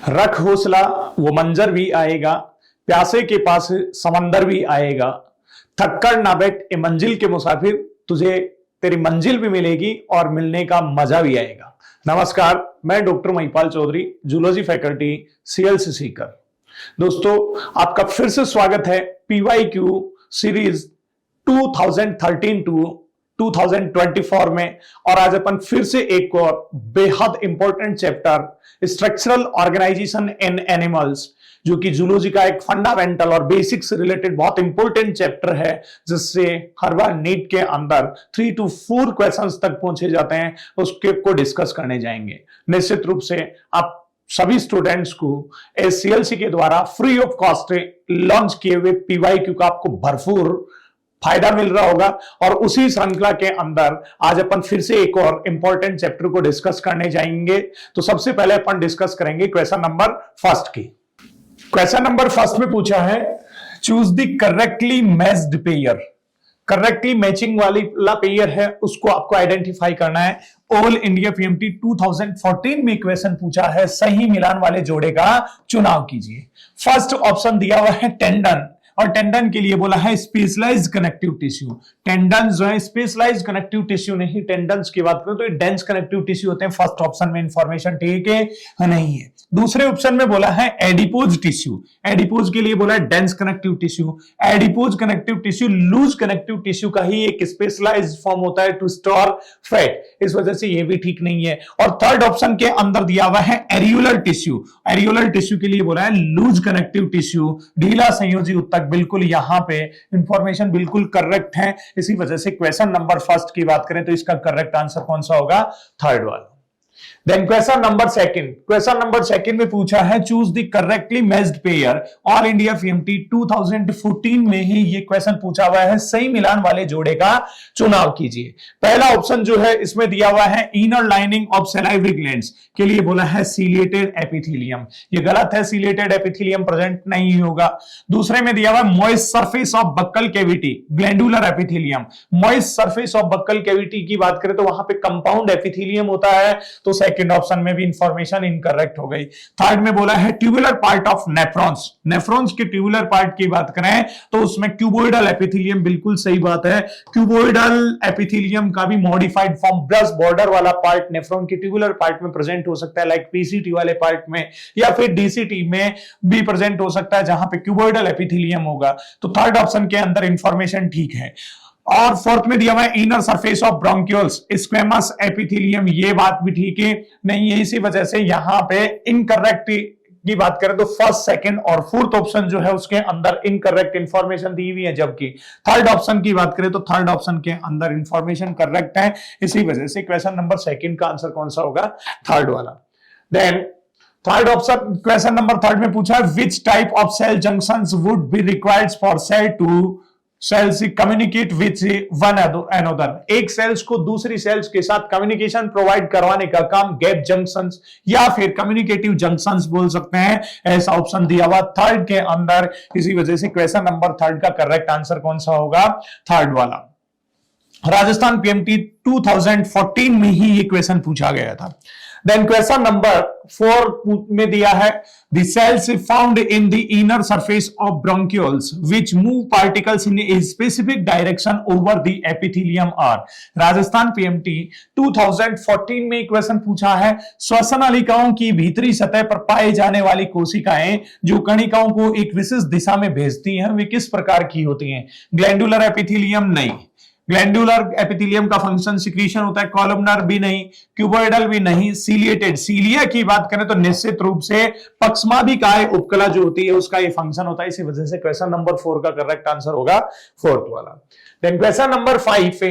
रख हौसला वो मंजर भी आएगा, प्यासे के पास समंदर भी आएगा, थक कर ना बैठ ए मंजिल के मुसाफिर, तुझे तेरी मंजिल भी मिलेगी और मिलने का मजा भी आएगा। नमस्कार, मैं doctor Mahipal Chaudhary, zoology faculty, CLC Sikar. दोस्तों, आपका फिर से स्वागत है पीवाईक्यू सीरीज 2013 टू 2024 में। और आज अपन फिर से एक और बेहद इंपॉर्टेंट चैप्टर स्ट्रक्चरल ऑर्गेनाइजेशन इन एनिमल्स, जो कि जूलॉजी का एक फंडामेंटल और बेसिक से रिलेटेड बहुत इंपॉर्टेंट चैप्टर है, जिससे हर बार नीट के अंदर 3 to 4 क्वेश्चंस तक पहुंचे जाते हैं, उसके को डिस्कस करने जाएंगे। निश्चित रूप से आप सभी स्टूडेंट्स को एससीएलसी के द्वारा फ्री ऑफ कॉस्ट लॉन्च किए हुए पीवाईक्यू का आपको भरपूर फायदा मिल रहा होगा। और उसी श्रृंखला के अंदर आज अपन फिर से एक और इंपॉर्टेंट चैप्टर को डिस्कस करने जाएंगे। तो सबसे पहले अपन डिस्कस करेंगे क्वेश्चन नंबर फर्स्ट की। क्वेश्चन नंबर फर्स्ट में पूछा है, choose the correctly matched pair. Correctly matching वाला पेयर है, उसको आपको आइडेंटिफाई करना है। ऑल इंडिया पीएमटी 2014 में क्वेश्चन पूछा है, सही मिलान वाले जोड़े का चुनाव कीजिए। फर्स्ट ऑप्शन दिया हुआ है टेंडन, और टेंडन के लिए बोला है स्पेशलाइज्ड कनेक्टिव टिश्यू। टेंडन जो है स्पेशलाइज्ड कनेक्टिव टिश्यू नहीं, टेंडन्स की बात करें तो डेंस कनेक्टिव टिश्यू होते हैं। फर्स्ट ऑप्शन में इंफॉर्मेशन ठीक है नहीं है। दूसरे ऑप्शन में बोला है एडिपोज टिश्यू, एडिपोज के लिए बोला है dense connective tissue. Adipose connective tissue loose connective tissue का ही एक स्पेशलाइज्ड फॉर्म होता है टू स्टोर फैट, इस वजह से ये भी ठीक नहीं है। और थर्ड ऑप्शन के अंदर दिया हुआ है एरियुलर टिश्यू, एरियुलर टिश्यू के लिए बोला है लूज कनेक्टिव टिश्यू, ढीला संयोजी उत्तक। बिल्कुल यहां पे इंफॉर्मेशन बिल्कुल करेक्ट है। इसी वजह से क्वेश्चन नंबर फर्स्ट की बात करें तो इसका करेक्ट आंसर कौन सा होगा? थर्ड वाला। Then question number second, question number second में पूछा है, choose the correctly matched pair. All India PMT 2014 में ही ये क्वेश्चन पूछा हुआ है, सही मिलान वाले जोड़े का चुनाव कीजिए। पहला ऑप्शन जो है इसमें दिया हुआ है inner lining of salivary glands, के लिए बोला है सीलिएटेड एपिथेलियम। ये गलत है, सीलिएटेड एपिथेलियम प्रेजेंट नहीं होगा। दूसरे में दिया हुआ है moist surface of buccal cavity, glandular epithelium. Moist surface of buccal cavity की बात करें तो वहां पे कंपाउंड एपिथेलियम होता है, तो सेकंड ऑप्शन में भी इंफॉर्मेशन इनकरेक्ट हो गई। थर्ड में बोला है tubular part of nephrons, nephrons के ट्यूबुलर पार्ट की बात करें तो उसमें क्यूबोइडल एपिथेलियम, बिल्कुल सही बात है। क्यूबोइडल एपिथेलियम का भी मॉडिफाइड फॉर्म ब्रश बॉर्डर वाला पार्ट नेफ्रॉन के ट्यूबुलर पार्ट में प्रेजेंट हो सकता है, लाइक पीसीटी वाले पार्ट में, या फिर डीसीटी में भी प्रेजेंट हो सकता है जहां पे क्यूबोइडल एपिथेलियम होगा। तो थर्ड ऑप्शन के अंदर इंफॉर्मेशन ठीक है। और फोर्थ में दिया हुआ है inner surface of bronchioles, squamous epithelium, ये बात भी ठीक है नहीं है। इसी वजह से यहां पे इनकरेक्ट की बात करें तो फर्स्ट, सेकंड और फोर्थ ऑप्शन जो है उसके अंदर इनकरेक्ट इंफॉर्मेशन दी हुई है, जबकि थर्ड ऑप्शन की बात करें तो थर्ड ऑप्शन के अंदर इंफॉर्मेशन करेक्ट है। इसी वजह से क्वेश्चन नंबर सेकंड का आंसर कौन सा होगा? थर्ड वाला। Then third option, question number third में पूछा है, which type of cell junctions would be required for cell to cells communicate with one another. एक सेल्स को दूसरी सेल्स के साथ कम्युनिकेशन प्रोवाइड करवाने का काम गैप जंक्शंस या फिर कम्युनिकेटिव जंक्शंस बोल सकते हैं, ऐसा ऑप्शन दिया हुआ थर्ड के अंदर। इसी वजह से क्वेश्चन नंबर थर्ड का करेक्ट आंसर कौन सा होगा? थर्ड वाला। राजस्थान पीएमटी 2014 में ही ये क्वेश्चन पूछा गया था। देन क्वेश्चन नंबर 4 में दिया है, the cells found in the inner surface of bronchioles which move particles in a specific direction over the epithelium are. Rajasthan PMT 2014 में क्वेश्चन पूछा है, श्वसन नलिकाओं की भीतरी सतह पर पाए जाने वाली कोशिकाएं जो कणिकाओं को एक विशेष दिशा में भेजती हैं, वे किस प्रकार की होती हैं? ग्लैंडुलर एपिथेलियम नहीं, ग्लैंडुलर एपिथेलियम का फंक्शन सिक्रीशन होता है, कॉलमनर भी नहीं, क्यूबोइडल भी नहीं, सीलिएटेड। सीलिया की बात करें तो निश्चित रूप से पक्षमाभिकाय उपकला जो होती है उसका ये फंक्शन होता है। इसी वजह से क्वेश्चन नंबर 4 का करेक्ट आंसर होगा फोर्थ वाला। देन क्वेश्चन नंबर 5 पे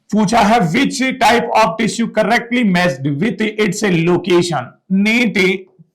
पूछा है, which type of tissue correctly matched with its location. NEET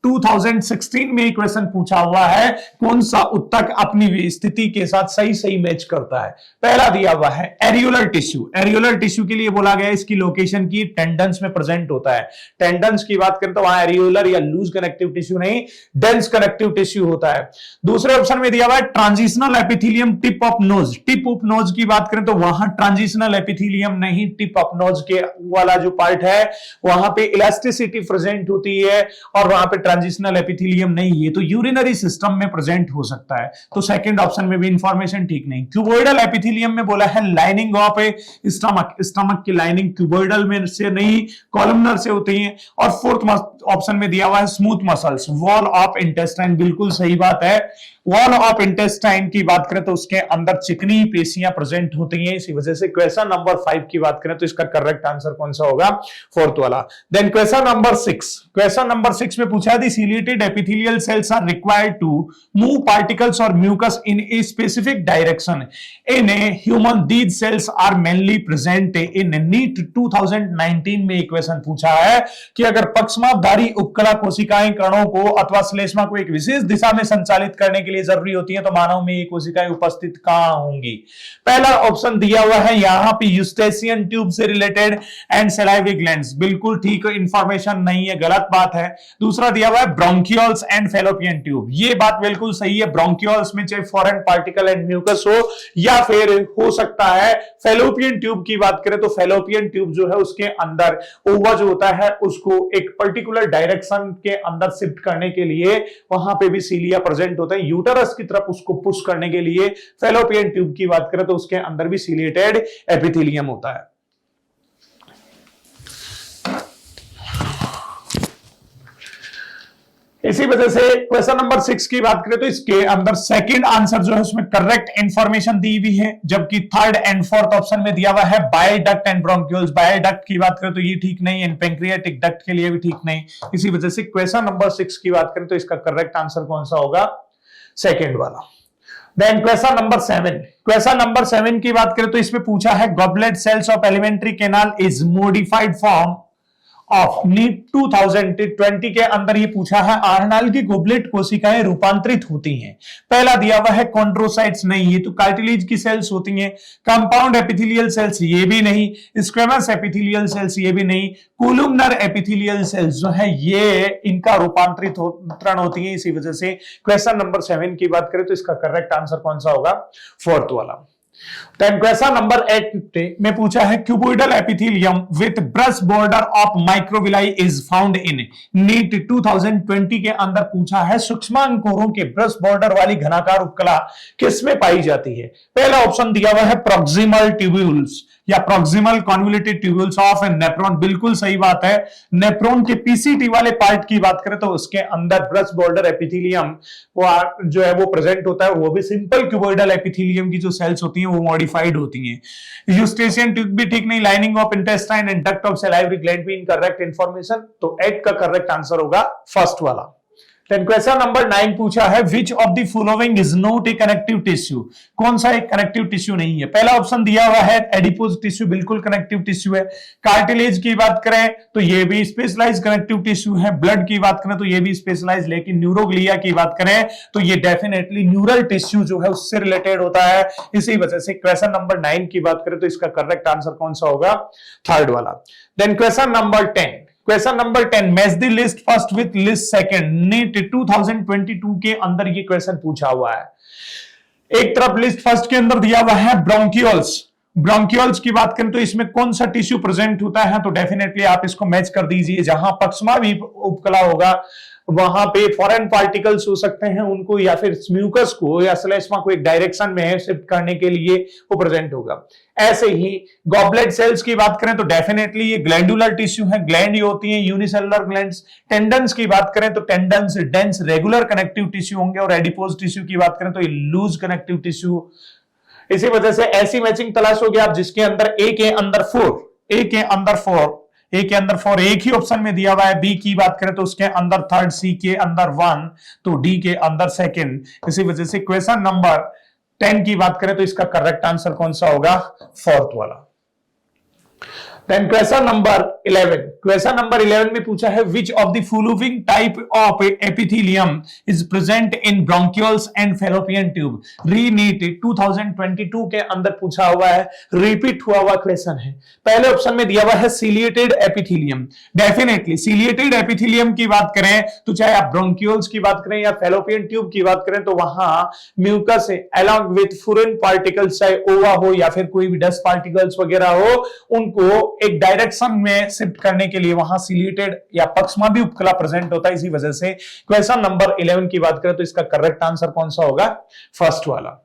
2016 में क्वेश्चन पूछा हुआ है, कौन सा उत्तक अपनी स्थिति के साथ सही सही मैच करता है? पहला दिया हुआ है एरियुलर टिश्यू। एरियुलर टिश्यू के लिए बोला गया इसकी लोकेशन की टेंडन्स में प्रेजेंट होता है। टेंडन्स की बात करें तो वहां एरियुलर या लूज कनेक्टिव टिश्यू नहीं, डेंस कनेक्टिव टिश्यू होता है। दूसरे ऑप्शन में दिया हुआ है transitional epithelium tip of nose. Tip of nose की बात करें तो वहां ट्रांजिशनल एपिथेलियम नहीं, टिप ऑफ नोज के वाला जो पार्ट है वहां पे इलास्टिसिटी प्रेजेंट होती है और वहां पे ट्रांजिशनल एपिथेलियम नहीं, ये तो यूरिनरी सिस्टम में प्रेजेंट हो सकता है, तो सेकंड ऑप्शन में भी इंफॉर्मेशन ठीक नहीं। क्यूबोइडल एपिथेलियम में बोला है lining of A stomach, stomach की लाइनिंग क्यूबोइडल में से नहीं कॉलमनर से होती है। और फोर्थ ऑप्शन में दिया हुआ है smooth muscles, wall of intestine, बिल्कुल सही बात है। वॉल ऑफ इंटेस्टाइन की बात करें तो उसके अंदर चिकनी पेशियां प्रेजेंट होती हैं, इसी वजह से क्वेश्चन नंबर 5 की बात करें तो इसका करेक्ट आंसर कौन सा होगा, फोर्थ वाला। Then question number 6, question number 6 में पूछा the ciliated epithelial cells are required to move particles और mucus in a specific direction in a human, these cells are mainly present in NEET 2019 में question पूछा है कि अगर पक्षमाधारी उपकला कोशिकाएं कणों को अथवा श्लेष्मा को एक विशेष दिशा में संचालित करने के लिए जरूरी होती है तो मानव में ये कोशिकाएं उपस्थित कहां होंगी। पहला ऑप्शन दिया हुआ है यहां पे यूस्टेशियन ट्यूब से रिलेटेड एंड सलाइवरी ग्लैंड्स, बिल्कुल ठीक इंफॉर्मेशन नहीं है, गलत बात है। दूसरा दिया हुआ है ब्रोंकियोल्स एंड फैलोपियन ट्यूब, ये बात बिल्कुल सही है। ब्रोंकियोल्स में चाहे फॉरेन पार्टिकल एंड म्यूकस हो या फिर हो सकता है फैलोपियन ट्यूब की बात करें तो फैलोपियन ट्यूब जो है उसके अंदर ओवा जो होता है उसको एक पर्टिकुलर डायरेक्शन के अंदर शिफ्ट करने के लिए वहां पे भी सीलिया प्रेजेंट होता है। यूटरस की तरफ उसको पुश करने के लिए फैलोपियन ट्यूब की बात करें तो उसके अंदर भी सीलिएटेड एपिथेलियम होता है। इसी वजह से क्वेश्चन नंबर 6 की बात करें तो इसके अंदर सेकंड आंसर जो है उसमें करेक्ट इंफॉर्मेशन दी हुई है, जबकि थर्ड एंड फोर्थ ऑप्शन में दिया हुआ है बायोडक्ट एंड ब्रोंकियोल्स। बायोडक्ट की बात करें तो ये ठीक नहीं, एंड पेंक्रियाटिक डक्ट के लिए भी ठीक नहीं। इसी वजह से क्वेश्चन नंबर 6 की बात करें तो इसका करेक्ट आंसर कौन सा होगा, सेकंड वाला। Then question number 7, question number 7 की बात करें तो इसमें पूछा है goblet cells of alimentary canal is modified form of NEET 2020 के अंदर ये पूछा है आर्नाल की गोबलेट कोशिकाएं रूपांतरित होती हैं। पहला दिया हुआ है कॉन्ड्रोसाइट्स, नहीं, ये तो कार्टिलेज की सेल्स होती हैं। कंपाउंड एपिथेलियल सेल्स, ये भी नहीं। स्क्वेमस एपिथेलियल सेल्स, ये भी नहीं। कोलुमनर एपिथेलियल सेल्स जो है ये इनका रूपांतरित होती है। इसी वजह से क्वेश्चन नंबर 7 की बात करें तो इसका करेक्ट आंसर कौन सा होगा, फोर्थ वाला। Then क्वेश्चन नंबर 8 में पूछा है cuboidal epithelium with brush border of microvilli is found in NEET 2020 के अंदर पूछा है सूक्ष्मांकोरों के ब्रश बॉर्डर वाली घनाकार उपकला किसमें पाई जाती है। पहला ऑप्शन दिया हुआ है प्रॉक्सिमल ट्यूब्यूल्स या proximal convoluted tubules of nephron, बिल्कुल सही बात है। नेफ्रॉन के पीसीटी वाले पार्ट की बात करें तो उसके अंदर ब्रश बॉर्डर एपिथेलियम वो जो है वो प्रेजेंट होता है, वो भी सिंपल क्यूबोइडल एपिथेलियम की जो सेल्स होती हैं वो मॉडिफाइड होती हैं। यूस्टेशियन ट्यूब भी ठीक नहीं, lining of intestine and duct of salivary gland भी इनकरेक्ट इंफॉर्मेशन, तो 8 का करेक्ट आंसर होगा फर्स्ट वाला। Then क्वेश्चन नंबर 9 पूछा है which of the following is not a connective tissue, कौन सा एक कनेक्टिव टिश्यू नहीं है। पहला ऑप्शन दिया हुआ है एडिपोज टिश्यू, बिल्कुल कनेक्टिव टिश्यू है। कार्टिलेज की बात करें तो ये भी स्पेशलाइज्ड कनेक्टिव टिश्यू है। ब्लड की बात करें तो ये भी स्पेशलाइज्ड, लेकिन न्यूरोग्लिया की बात करें तो ये डेफिनेटली न्यूरल टिश्यू जो है उससे रिलेटेड होता है। इसी वजह से क्वेश्चन नंबर 9 की बात करें तो इसका करेक्ट आंसर कौन सा होगा, थर्ड वाला। Then question number 10, question number 10 match the list first with list second, NEET 2022 के अंदर ये क्वेश्चन पूछा हुआ है। एक तरफ लिस्ट फर्स्ट के अंदर दिया हुआ है ब्रोंकियोल्स, ब्रोंकियोल्स की बात करें तो इसमें कौन सा टिश्यू प्रेजेंट होता है, तो डेफिनेटली आप इसको मैच कर दीजिए। जहां पक्षमा उपकला होगा वहां पे फॉरेन पार्टिकल्स हो सकते हैं उनको, या फिर म्यूकस को या श्लेष्मा को एक डायरेक्शन में शिफ्ट करने के लिए वो प्रेजेंट होगा। ऐसे ही गॉबलेट सेल्स की बात करें तो डेफिनेटली ये ग्लैंडुलर टिश्यू है, ग्लैंड ही होती है, यूनिसेलुलर ग्लैंड्स। टेंडन्स की बात करें तो tendons dense regular connective tissue होंगे, और एडिपोज टिश्यू की बात करें तो ये लूज कनेक्टिव टिश्यू। इसी वजह से ऐसी मैचिंग तलाश होगी आप जिसके अंदर ए के अंदर 4, ए के अंदर 4, ए के अंदर 4 एक ही ऑप्शन में दिया हुआ है। बी की बात करें तो उसके अंदर 3rd, सी के अंदर 1, तो डी के अंदर 2nd। इसी वजह से क्वेश्चन नंबर 10 की बात करें तो इसका करेक्ट आंसर कौन सा होगा, 4th वाला। Then question number 11, question number 11 में पूछा है which of the following type of epithelium is present in bronchioles and fallopian tube. रीनीट 2022 के अंदर पूछा हुआ है, रिपीट हुआ क्वेश्चन है। पहले ऑप्शन में दिया हुआ है ciliated epithelium, definitely ciliated epithelium की बात करें तो चाहे आप ब्रोंकियोल्स की बात करें या फैलोपियन ट्यूब की बात करें तो वहां mucus along with foreign particles, चाहे ओवा हो या फिर कोई भी डस्ट पार्टिकल्स वगैरह हो, उनको एक डायरेक्शन में शिफ्ट करने के लिए वहां सिलेटेड या पक्षमा भी उपकला प्रेजेंट होता है, इसी वजह से क्वेश्चन नंबर 11 की बात करें तो इसका करेक्ट आंसर कौन सा होगा? फर्स्ट वाला।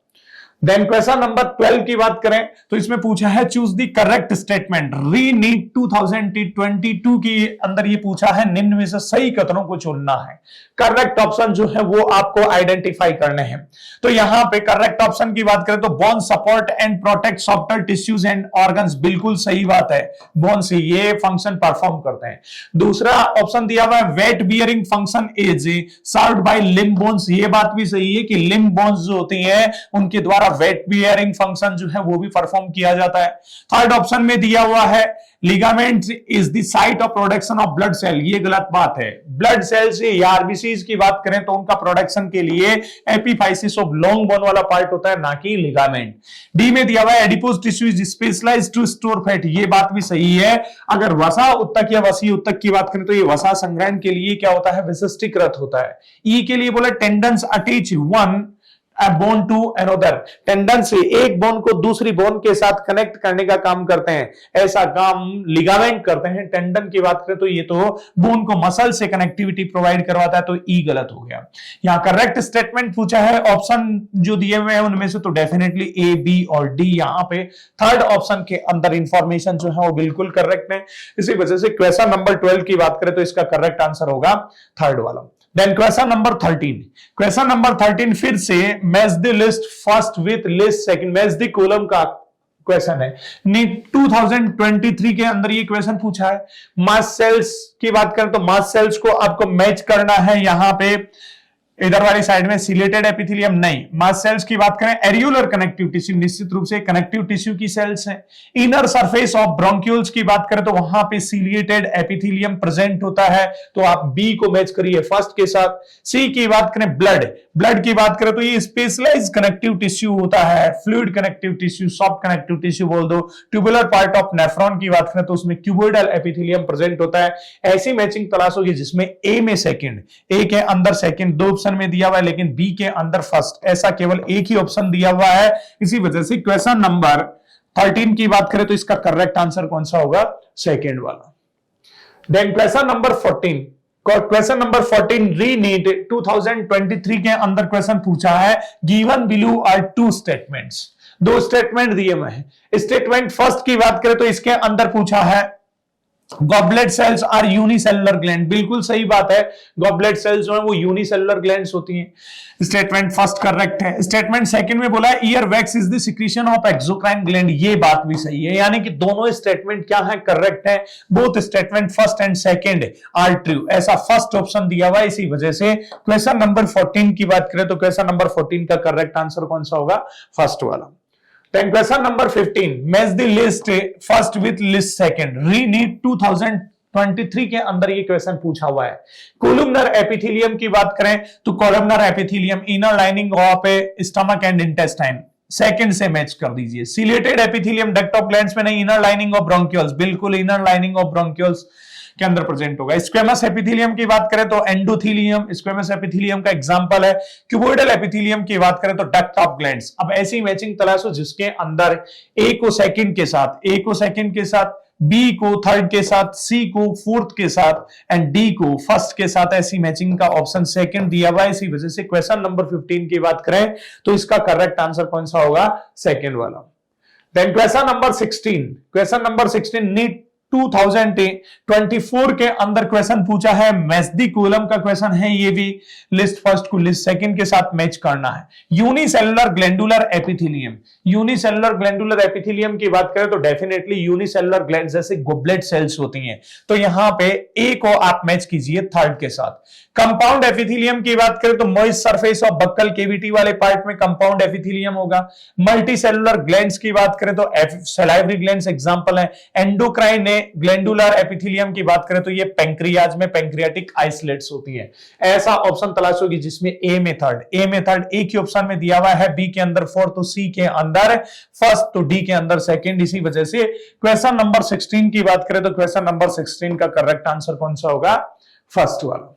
देन क्वेश्चन नंबर 12 की बात करें तो इसमें पूछा है चूज द करेक्ट स्टेटमेंट। री नीट 2022 के अंदर ये पूछा है निम्न में से सही कथनों को चुनना है। करेक्ट ऑप्शन जो है वो आपको आइडेंटिफाई करने हैं। तो यहां पे करेक्ट ऑप्शन की बात करें तो bone support and protect softer tissues and organs, बिल्कुल सही बात है, बोन से ये फंक्शन परफॉर्म करते हैं। दूसरा ऑप्शन दिया हुआ है weight bearing function is served by limb bones, ये बात भी सही है कि लिम्ब बोन्स जो होती हैं उनके द्वारा वेट बियरिंग फंक्शन जो है वो भी परफॉर्म किया जाता है। थर्ड ऑप्शन में दिया हुआ है ligaments is the site of production of blood cell, ये गलत बात है। ब्लड सेल से या आरबीसीज की बात करें तो उनका प्रोडक्शन के लिए एपिफाइसिस ऑफ लॉन्ग बोन वाला पार्ट होता है, ना कि लिगामेंट। डी में दिया हुआ है adipose tissue is specialised to store fat, ये बात भी सही है। अगर वसा उत्तक या वसी उत्तक की बात करें तो ये वसा संग्रहण के लिए क्या होता है? विशिष्टीकृत होता है। ई के लिए बोला tendons attach one bone to another, tendon से एक बोन को दूसरी बोन के साथ कनेक्ट करने का काम करते हैं, ऐसा काम लिगामेंट करते हैं। टेंडन की बात करें तो ये तो बोन को मसल से कनेक्टिविटी प्रोवाइड करवाता है, तो ई गलत हो गया। यहां करेक्ट स्टेटमेंट पूछा है, ऑप्शन जो दिए हुए हैं उनमें से तो डेफिनेटली ए, बी और डी, यहां पे थर्ड ऑप्शन के अंदर इंफॉर्मेशन जो है वो बिल्कुल करेक्ट है। इसी वजह से क्वेश्चन नंबर 12 की बात करें तो इसका करेक्ट आंसर होगा थर्ड वाला। Then question number 13, question number 13 फिर से match the list first with list second, match the column का क्वेश्चन है। नीट 2023 के अंदर ये क्वेश्चन पूछा है। मास सेल्स की बात करें तो मास सेल्स को आपको मैच करना है, यहां पे इधर वाली साइड में सिलेटेड एपिथेलियम नहीं। मास सेल्स की बात करें एरियुलर कनेक्टिव टिश्यू, निश्चित रूप से कनेक्टिव टिश्यू की सेल्स हैं। इनर सरफेस ऑफ ब्रोंक्यूल्स की बात करें तो वहां पे सिलिएटेड एपिथेलियम प्रेजेंट होता है, तो आप बी को मैच करिए फर्स्ट के साथ। सी की बात करें ब्लड, ब्लड की बात करें तो ये स्पेशलाइज कनेक्टिव टिश्यू होता है, fluid connective tissue, soft connective tissue बोल दो। ट्यूबुलर पार्ट ऑफ नेफ्रॉन की बात करें तो उसमें क्यूबोइडल एपिथेलियम प्रेजेंट होता है। ऐसी मैचिंग तलाश होगी जिसमें ए में सेकंड, ए के अंदर सेकंड, दो ऑप्शन में दिया हुआ है लेकिन बी के अंदर फर्स्ट, ऐसा केवल एक ही ऑप्शन दिया हुआ है। इसी वजह से क्वेश्चन नंबर 13 की बात करें तो इसका करेक्ट आंसर कौन सा होगा? सेकंड वाला। Then question number 14, question number 14 re NEET 2023 के अंदर क्वेश्चन पूछा है given below are two statements, दो स्टेटमेंट दिए हुए हैं। स्टेटमेंट फर्स्ट की बात करें तो इसके अंदर पूछा है goblet cells are unicellular gland, बिल्कुल सही बात है, गॉबलेट सेल्स जो है वो यूनिसेलुलर ग्लैंड्स होती हैं। स्टेटमेंट फर्स्ट करेक्ट है। स्टेटमेंट सेकंड में बोला है ear wax is the secretion of exocrine gland, ये बात भी सही है, यानी कि दोनों स्टेटमेंट क्या है? करेक्ट है। Both statement first and second are true, ऐसा फर्स्ट ऑप्शन दिया हुआ है। इसी वजह से क्वेश्चन नंबर 14 की बात करें तो क्वेश्चन नंबर 14 का करेक्ट आंसर कौन सा होगा? फर्स्ट वाला। Then question number 15, match the list first with list second. Re-NEET 2023 के अंदर ये क्वेश्चन पूछा हुआ है। कोलुमनर एपिथेलियम की बात करें तो columnar epithelium inner lining of stomach and intestine, second से मैच कर दीजिए। Chelated epithelium duct of glands में नहीं, इनर लाइनिंग ऑफ ब्रोंक्यूल्स, बिल्कुल इनर लाइनिंग ऑफ ब्रोंक्यूल्स के अंदर प्रेजेंट होगा। स्क्वेमस एपिथेलियम की बात करें तो एंडोथेलियम स्क्वेमस एपिथेलियम का एग्जांपल है। क्यूबोइडल एपिथेलियम की बात करें तो डक्ट ऑफ ग्लैंड्स। अब ऐसी मैचिंग तलाश हो जिसके अंदर ए को सेकंड के साथ, ए को सेकंड के साथ, बी को थर्ड के साथ, सी को फोर्थ के साथ एंड डी को फर्स्ट के साथ, ऐसी मैचिंग का ऑप्शन सेकंड दिया हुआ है। इसी वजह से क्वेश्चन नंबर 15 की बात करें तो इसका करेक्ट आंसर कौन सा होगा? सेकंड वाला। Then question number 16, question number 16 NEET 2024 के अंदर क्वेश्चन पूछा है, मैच द कॉलम का क्वेश्चन है, ये भी लिस्ट फर्स्ट को लिस्ट सेकंड के साथ मैच करना है। Unicellular glandular epithelium, unicellular glandular epithelium की बात करें तो डेफिनेटली यूनिसेलुलर ग्लैंड जैसे गोबलेट सेल्स होती हैं, तो यहां पे ए को आप मैच कीजिए थर्ड के साथ। कंपाउंड एपिथेलियम की बात करें तो moist surface of buckle cavity वाले पार्ट में कंपाउंड एपिथेलियम होगा। मल्टीसेलुलर ग्लैंड्स की बात करें तो सलाइवरी ग्लैंड्स एग्जांपल है। एंडोक्राइन ग्लैंडुलर एपिथेलियम की बात करें तो ये पैंक्रियाज में पैंक्रियाटिक आइसोलेट्स होती हैं। ऐसा ऑप्शन तलाश होगी जिसमें ए में थर्ड, ए में थर्ड एक ही ऑप्शन में दिया हुआ है, बी के अंदर फोर्थ, तो सी के अंदर फर्स्ट, तो डी के अंदर सेकंड। इसी वजह से क्वेश्चन नंबर 16 की बात करें तो क्वेश्चन नंबर 16 का करेक्ट आंसर कौन सा होगा? फर्स्ट वाला।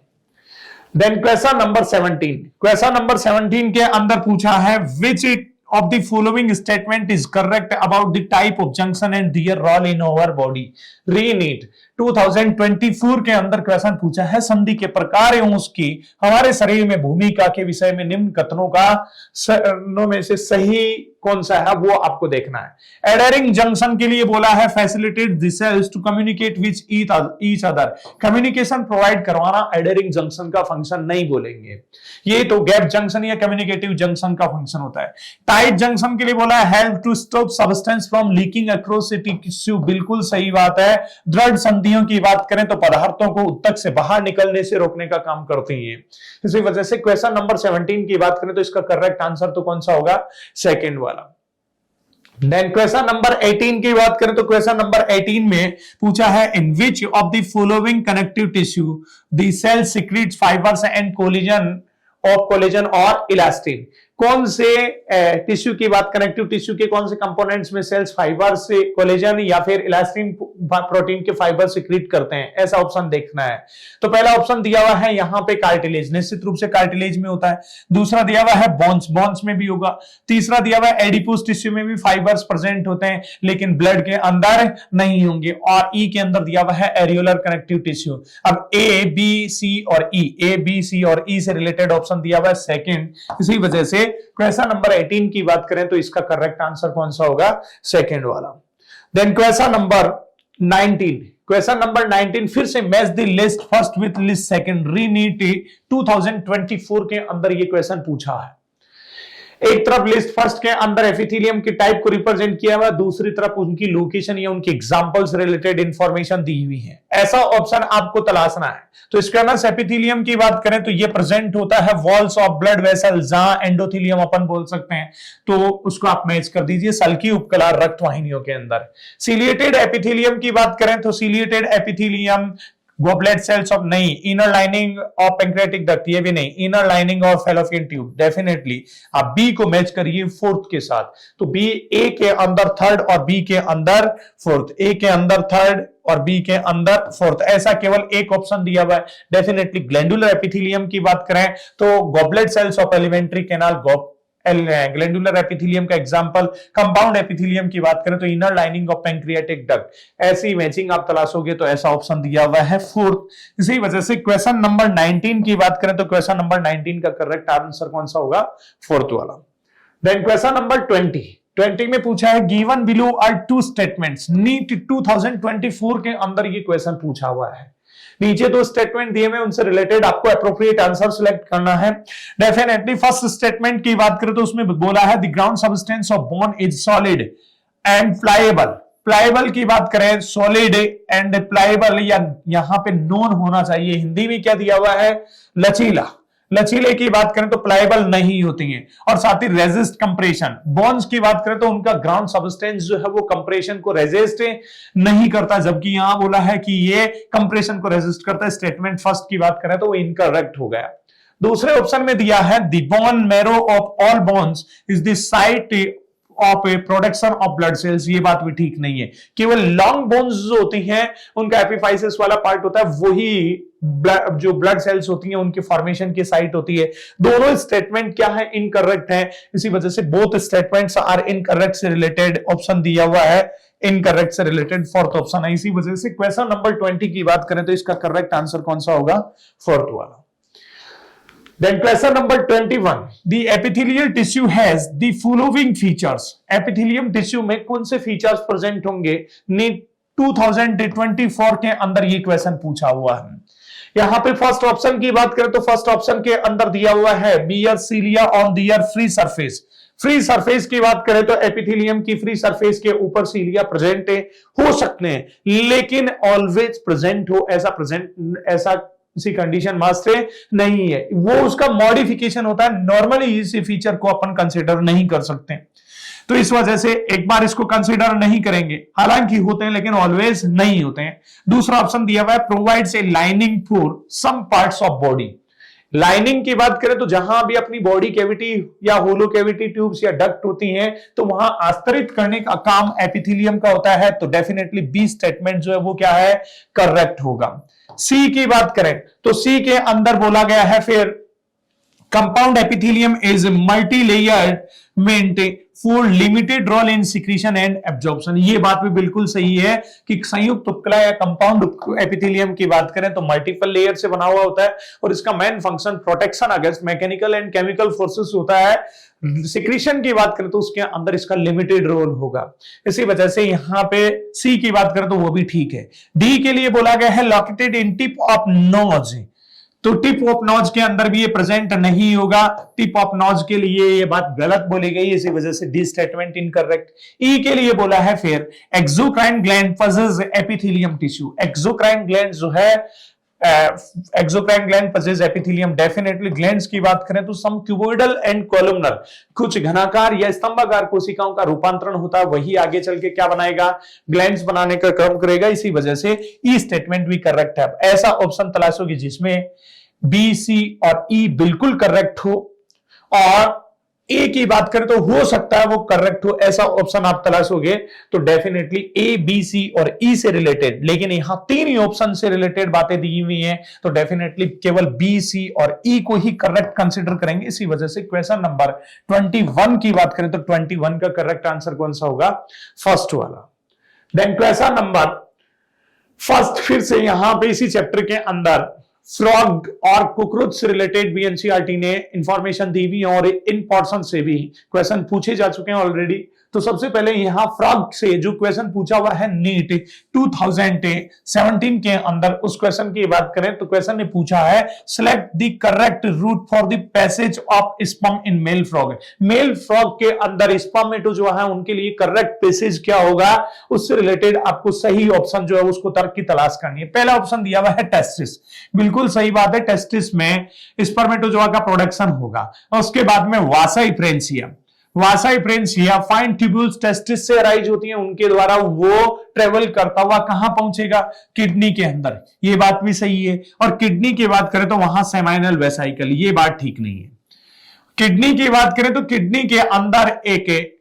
Then question number 17, question number 17 के अंदर पूछा है विच of the following statement is correct about the type of junction and their role in our body. Re-NEET 2024 के अंदर क्वेश्चन पूछा है, संधि के प्रकार एवं उसकी हमारे शरीर में भूमिका के विषय में निम्न कथनों में से सही कौन सा है वो आपको देखना है। एडरिंग जंक्शन के लिए बोला है facilitate the cells to communicate with each other, communication provide करवाना एडरिंग जंक्शन का फंक्शन नहीं बोलेंगे, ये तो गैप जंक्शन या कम्युनिकेटिव जंक्शन का फंक्शन होता है। टाइट जंक्शन के लिए बोला है help to stop substance from leaking across tissue, बिल्कुल सही बात है। दृढ़ संधियों की बात करें तो पदार्थों को उत्तक से बाहर निकलने से रोकने का काम करती हैं। इसी वजह से क्वेश्चन नंबर 17 की बात करें तो इसका करेक्ट आंसर तो कौन सा होगा, सेकंड वाला। देन क्वेश्चन नंबर 18 की बात करें तो क्वेश्चन नंबर 18 में पूछा है in which of the following connective tissue the cell secrets fibres and collagen और इलास्टिन, कौन से टिश्यू की बात, कनेक्टिव टिश्यू के कौन से कंपोनेंट्स में सेल्स फाइबर से कोलेजन या फिर इलास्टिन प्रोटीन के फाइबर सीक्रेट करते हैं, ऐसा ऑप्शन देखना है। तो पहला ऑप्शन दिया हुआ है यहां पे कार्टिलेज, निश्चित रूप से कार्टिलेज में होता है। दूसरा दिया हुआ है बोन्स में भी होगा। तीसरा दिया हुआ है एडिपोस टिश्यू में भी फाइबर्स प्रेजेंट होते हैं लेकिन ब्लड के अंदर नहीं होंगे। और ई के अंदर दिया हुआ है एरियोलर कनेक्टिव टिश्यू। अब ए बी सी और ई से रिलेटेड ऑप्शन दिया हुआ है सेकंड, इसी वजह से क्वेश्चन नंबर 18 की बात करें तो इसका करेक्ट आंसर कौन सा होगा, सेकंड वाला। देन क्वेश्चन नंबर 19 फिर से match the list first with list second, रीनीट 2024 के अंदर ये क्वेश्चन पूछा है। एक तरफ लिस्ट फर्स्ट के अंदर एपिथेलियम के टाइप को रिप्रेजेंट किया हुआ, दूसरी तरफ उनकी लोकेशन या उनकी एग्जांपल्स रिलेटेड इंफॉर्मेशन दी हुई है। ऐसा ऑप्शन आपको तलाशना है। तो स्क्वेमस एपिथेलियम की बात करें तो ये प्रेजेंट होता है वॉल्स ऑफ ब्लड वेसल, जहां एंडोथेलियम अपन बोल सकते हैं, तो उसको आप मैच कर दीजिए सल्की उपकला रक्त वाहिनियों के अंदर। सिलिएटेड एपिथेलियम की बात करें तो ciliated epithelium goblet cells of नहीं, inner lining of pancreatic duct ये भी नहीं, inner lining of fallopian tube definitely. आप बी को मैच करिए फोर्थ के साथ, तो बी ए के अंदर थर्ड और बी के अंदर फोर्थ, ए के अंदर थर्ड और बी के अंदर फोर्थ, ऐसा केवल एक ऑप्शन दिया हुआ है। डेफिनेटली ग्लैंडुलर एपिथेलियम की बात करें तो goblet cells of alimentary canal glandular epithelium का एग्जांपल, कंपाउंड एपिथेलियम की बात करें तो inner lining of pancreatic duct, ऐसी मैचिंग आप तलाशोगे तो ऐसा ऑप्शन दिया हुआ है फोर्थ। इसी वजह से क्वेश्चन नंबर 19 की बात करें तो क्वेश्चन नंबर 19 का करेक्ट आंसर कौन सा होगा, फोर्थ वाला। देन क्वेश्चन नंबर 20 में पूछा है given below are two statements, NEET 2024 के अंदर ये क्वेश्चन पूछा हुआ है। नीचे दो स्टेटमेंट दिए हुए उनसे रिलेटेड आपको एप्रोप्रिएट आंसर सिलेक्ट करना है। डेफिनेटली फर्स्ट स्टेटमेंट की बात करें तो उसमें बोला है the ground substance of bone is solid and pliable. Pliable की बात करें, सॉलिड एंड प्लायबल या यहां पे नॉन होना चाहिए। हिंदी में क्या दिया हुआ है, लचीला। लचीले की बात करें तो प्लायबल नहीं होती हैं। और साथ ही रेजिस्ट कंप्रेशन। बोन्स की बात करें तो उनका ग्राउंड सब्सटेंस जो है वो कंप्रेशन को रेजिस्ट नहीं करता, जबकि यहां बोला है कि ये कंप्रेशन को रेजिस्ट करता है। स्टेटमेंट फर्स्ट की बात करें तो वो इनकरेक्ट हो गया। दूसरे ऑप्शन में दिया है the bone marrow of all bones is the site of A production of blood cells, ये बात भी ठीक नहीं है। केवल लॉन्ग बोन्स जो होती हैं उनका एपिफाइसिस वाला पार्ट होता है, वही जो ब्लड सेल्स होती हैं उनके फॉर्मेशन की साइट होती है। दोनों स्टेटमेंट क्या है, इनकरेक्ट है। इसी वजह से बोथ स्टेटमेंट्स आर इनकरेक्ट से रिलेटेड ऑप्शन दिया हुआ है, इनकरेक्ट से रिलेटेड फोर्थ ऑप्शन है। इसी वजह से क्वेश्चन नंबर 20 की बात करें तो इसका करेक्ट आंसर कौन सा होगा, फोर्थ वाला। Then question number 21. The epithelial tissue has the following features. Epithelium tissue में कौन से फीचर्स प्रेजेंट होंगे, नीट 2024 के अंदर ये क्वेश्चन पूछा हुआ है। यहां पे फर्स्ट ऑप्शन की बात करें तो फर्स्ट ऑप्शन के अंदर दिया हुआ है bear cilia on their free surface. Free surface की बात करें तो एपिथेलियम की फ्री सरफेस के ऊपर सीलिया प्रेजेंट हो सकते हैं, लेकिन ऑलवेज प्रेजेंट हो ऐसा किसी कंडीशन वास्ते नहीं है, वो उसका मॉडिफिकेशन होता है। नॉर्मली इस फीचर को अपन कंसीडर नहीं कर सकते, तो इस वजह से एक बार इसको कंसीडर नहीं करेंगे। हालांकि होते हैं लेकिन ऑलवेज नहीं होते हैं। दूसरा ऑप्शन दिया हुआ है provides a lining for some parts of body. Lining की बात करें तो जहां भी अपनी बॉडी कैविटी या होलो कैविटी ट्यूब्स या डक्ट होती हैं तो वहां आस्तरित करने का काम एपिथेलियम का होता है। तो डेफिनेटली बी स्टेटमेंट जो है वो क्या है, करेक्ट होगा। सी की बात करें तो सी के अंदर बोला गया है फिर compound epithelium is multi layered meant food limited role in secretion and absorption. ये बात भी बिल्कुल सही है कि संयुक्त उपकला या कंपाउंड एपिथेलियम की बात करें तो मल्टीपल लेयर से बना हुआ होता है और इसका main function protection against mechanical and chemical forces होता है। सिक्रीशन की बात करें तो उसके अंदर इसका लिमिटेड रोल होगा। इसी वजह से यहां पे सी की बात करें तो वो भी ठीक है। डी के लिए बोला गया है located in tip of nose, तो टिप ऑफ नोज के अंदर भी ये प्रेजेंट नहीं होगा। टिप ऑफ नोज के लिए ये बात गलत बोली गई, इसी वजह से डी स्टेटमेंट इनकरेक्ट। ई के लिए बोला है फिर exocrine gland possess epithelium tissue. Exocrine gland जो है exocrine gland possess epithelium. Definitely glands की बात करें तो सम क्यूबोइडल एंड कॉलमनर, कुछ घनाकार या स्तंभाकार कोशिकाओं का रूपांतरण होता है, वही आगे चल के क्या बनाएगा, ग्लैंड्स बनाने का क्रम करेगा। इसी वजह से ई स्टेटमेंट भी करेक्ट है। ऐसा ऑप्शन तलाशोगे जिसमें बी, सी और ई बिल्कुल करेक्ट हो और ए की बात करें तो हो सकता है वो करेक्ट हो, ऐसा ऑप्शन आप तलाशोगे तो डेफिनेटली ए, बी, सी और ई से रिलेटेड। लेकिन यहां तीन ही ऑप्शन से रिलेटेड बातें दी हुई हैं तो डेफिनेटली केवल बी, सी और ई को ही करेक्ट कंसीडर करेंगे। इसी वजह से क्वेश्चन नंबर 21 की बात करें तो 21 का करेक्ट आंसर कौन सा होगा, फर्स्ट वाला। देन क्वेश्चन नंबर फर्स्ट, फिर से यहां पे इसी चैप्टर के अंदर फ्रॉग और कुकरुच से रिलेटेड भी एनसीईआरटी ने इंफॉर्मेशन दी हुई और इन पोर्शन से भी क्वेश्चन पूछे जा चुके हैं ऑलरेडी। तो सबसे पहले यहां फ्रॉग से जो क्वेश्चन पूछा हुआ है नीट 2017 के अंदर, उस क्वेश्चन की बात करें तो क्वेश्चन ने पूछा है select the correct route for the passage of sperm in male frog. Male frog के अंदर स्पर्मेटो जो है उनके लिए करेक्ट पैसेज क्या होगा, उससे रिलेटेड आपको सही ऑप्शन जो है उसको तर्क की तलाश करनी है। पहला ऑप्शन दिया हुआ है टेस्टिस, बिल्कुल सही बात है, टेस्टिस में स्पर्मेटोजोआ का प्रोडक्शन होगा। और उसके बाद में वासा फ्रेंसिया, वासा फ्रेंसिया फाइन ट्यूब्यूल्स टेस्टिस से अराइज होती हैं, उनके द्वारा वो ट्रेवल करता हुआ कहां पहुंचेगा, किडनी के अंदर। ये बात भी सही है। और किडनी की बात करें तो वहां सेमाइनल वेसाइकल, ये बात ठीक नहीं है। किडनी की बात करें तो किडनी के अंदर एक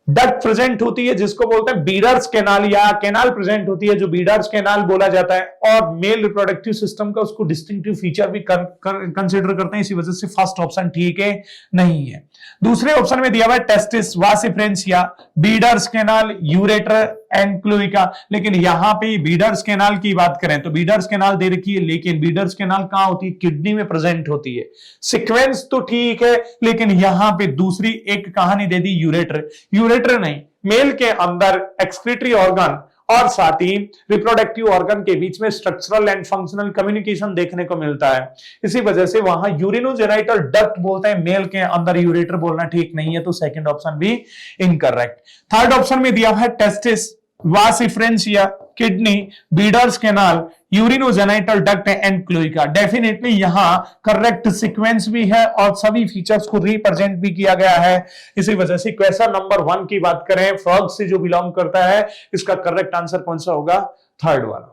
डक्ट प्रेजेंट होती है जिसको बोलते हैं बीडर्स कैनाल या कैनाल प्रेजेंट होती है जो बीडर्स कैनाल बोला जाता है। और मेल रिप्रोडक्टिव सिस्टम का उसको डिस्टिंक्टिव फीचर भी कंसीडर करते हैं। इसी वजह से फर्स्ट ऑप्शन ठीक है नहीं है। दूसरे ऑप्शन में दिया हुआ है testis, vasa efferentia, Bidder's canal, ureter and cloaca. लेकिन यहां पे बीडर्स कैनाल की बात करें तो बीडर्स कैनाल दे रखी है, लेकिन बीडर्स कैनाल कहां होती है, किडनी में प्रेजेंट होती है। सीक्वेंस तो ठीक है लेकिन यहां पे दूसरी एक कहानी दे दी यूरेटर। यूरेटर नहीं, मेल के अंदर एक्सक्रीटरी ऑर्गन और साथ ही रिप्रोडक्टिव ऑर्गन के बीच में स्ट्रक्चरल एंड फंक्शनल कम्युनिकेशन देखने को मिलता है। इसी वजह से वहां यूरिनोजेनाइटल डक्ट बोलते हैं, मेल के अंदर यूरेटर बोलना ठीक नहीं है, तो सेकंड ऑप्शन भी इनकरेक्ट। थर्ड ऑप्शन में दिया है testis, vasa efferentia, kidney, Bidder's canal, urinogenital duct and cloaca. Definitely यहां करेक्ट सीक्वेंस भी है और सभी फीचर्स को रिप्रेजेंट भी किया गया है। इसी वजह से क्वेश्चन नंबर 1 की बात करें, फ्रॉग से जो बिलोंग करता है, इसका करेक्ट आंसर कौन सा होगा, थर्ड वाला।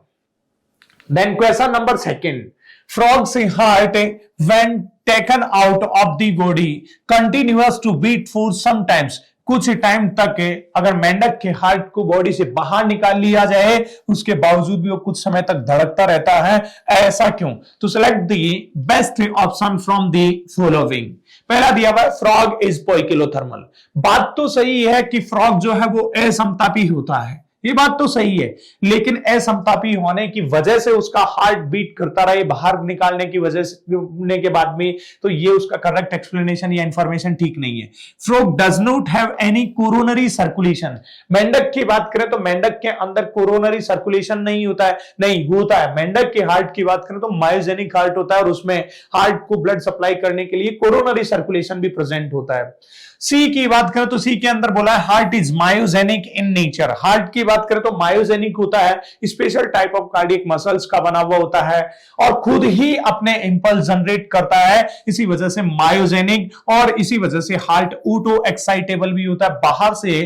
Then question number 2, frogs heart when taken out of the body continues to beat for some times। कुछ टाइम तक अगर मेंढक के हार्ट को बॉडी से बाहर निकाल लिया जाए उसके बावजूद भी वो कुछ समय तक धड़कता रहता है, ऐसा क्यों? तो select the best option from the following. पहला दिया हुआ फ्रॉग इज पोइकिलोथर्मल। बात तो सही है कि फ्रॉग जो है वो असमतापी होता है, ये बात तो सही है, लेकिन असमतापी होने की वजह से उसका हार्ट बीट करता रहे बाहर निकालने की वजह से के बाद में, तो ये उसका करेक्ट एक्सप्लेनेशन या इंफॉर्मेशन ठीक नहीं है। Frog does not have any coronary circulation. मेंढक की बात करें तो मेंढक के अंदर कोरोनरी सर्कुलेशन नहीं होता है, नहीं होता है। मेंढक के हार्ट की बात करें तो मायोजेनिक हार्ट होता है और उसमें हार्ट को ब्लड सप्लाई करने के लिए कोरोनरी सर्कुलेशन भी प्रेजेंट होता है। सी की बात करें तो सी के अंदर बोला है heart is myogenic in nature. Heart की बात करें तो मायोजेनिक होता है, special type of cardiac muscles का बना हुआ होता है और खुद ही अपने इंपल्स जनरेट करता है, इसी वजह से मायोजेनिक। और इसी वजह से हार्ट ऑटो एक्साइटेबल भी होता है, बाहर से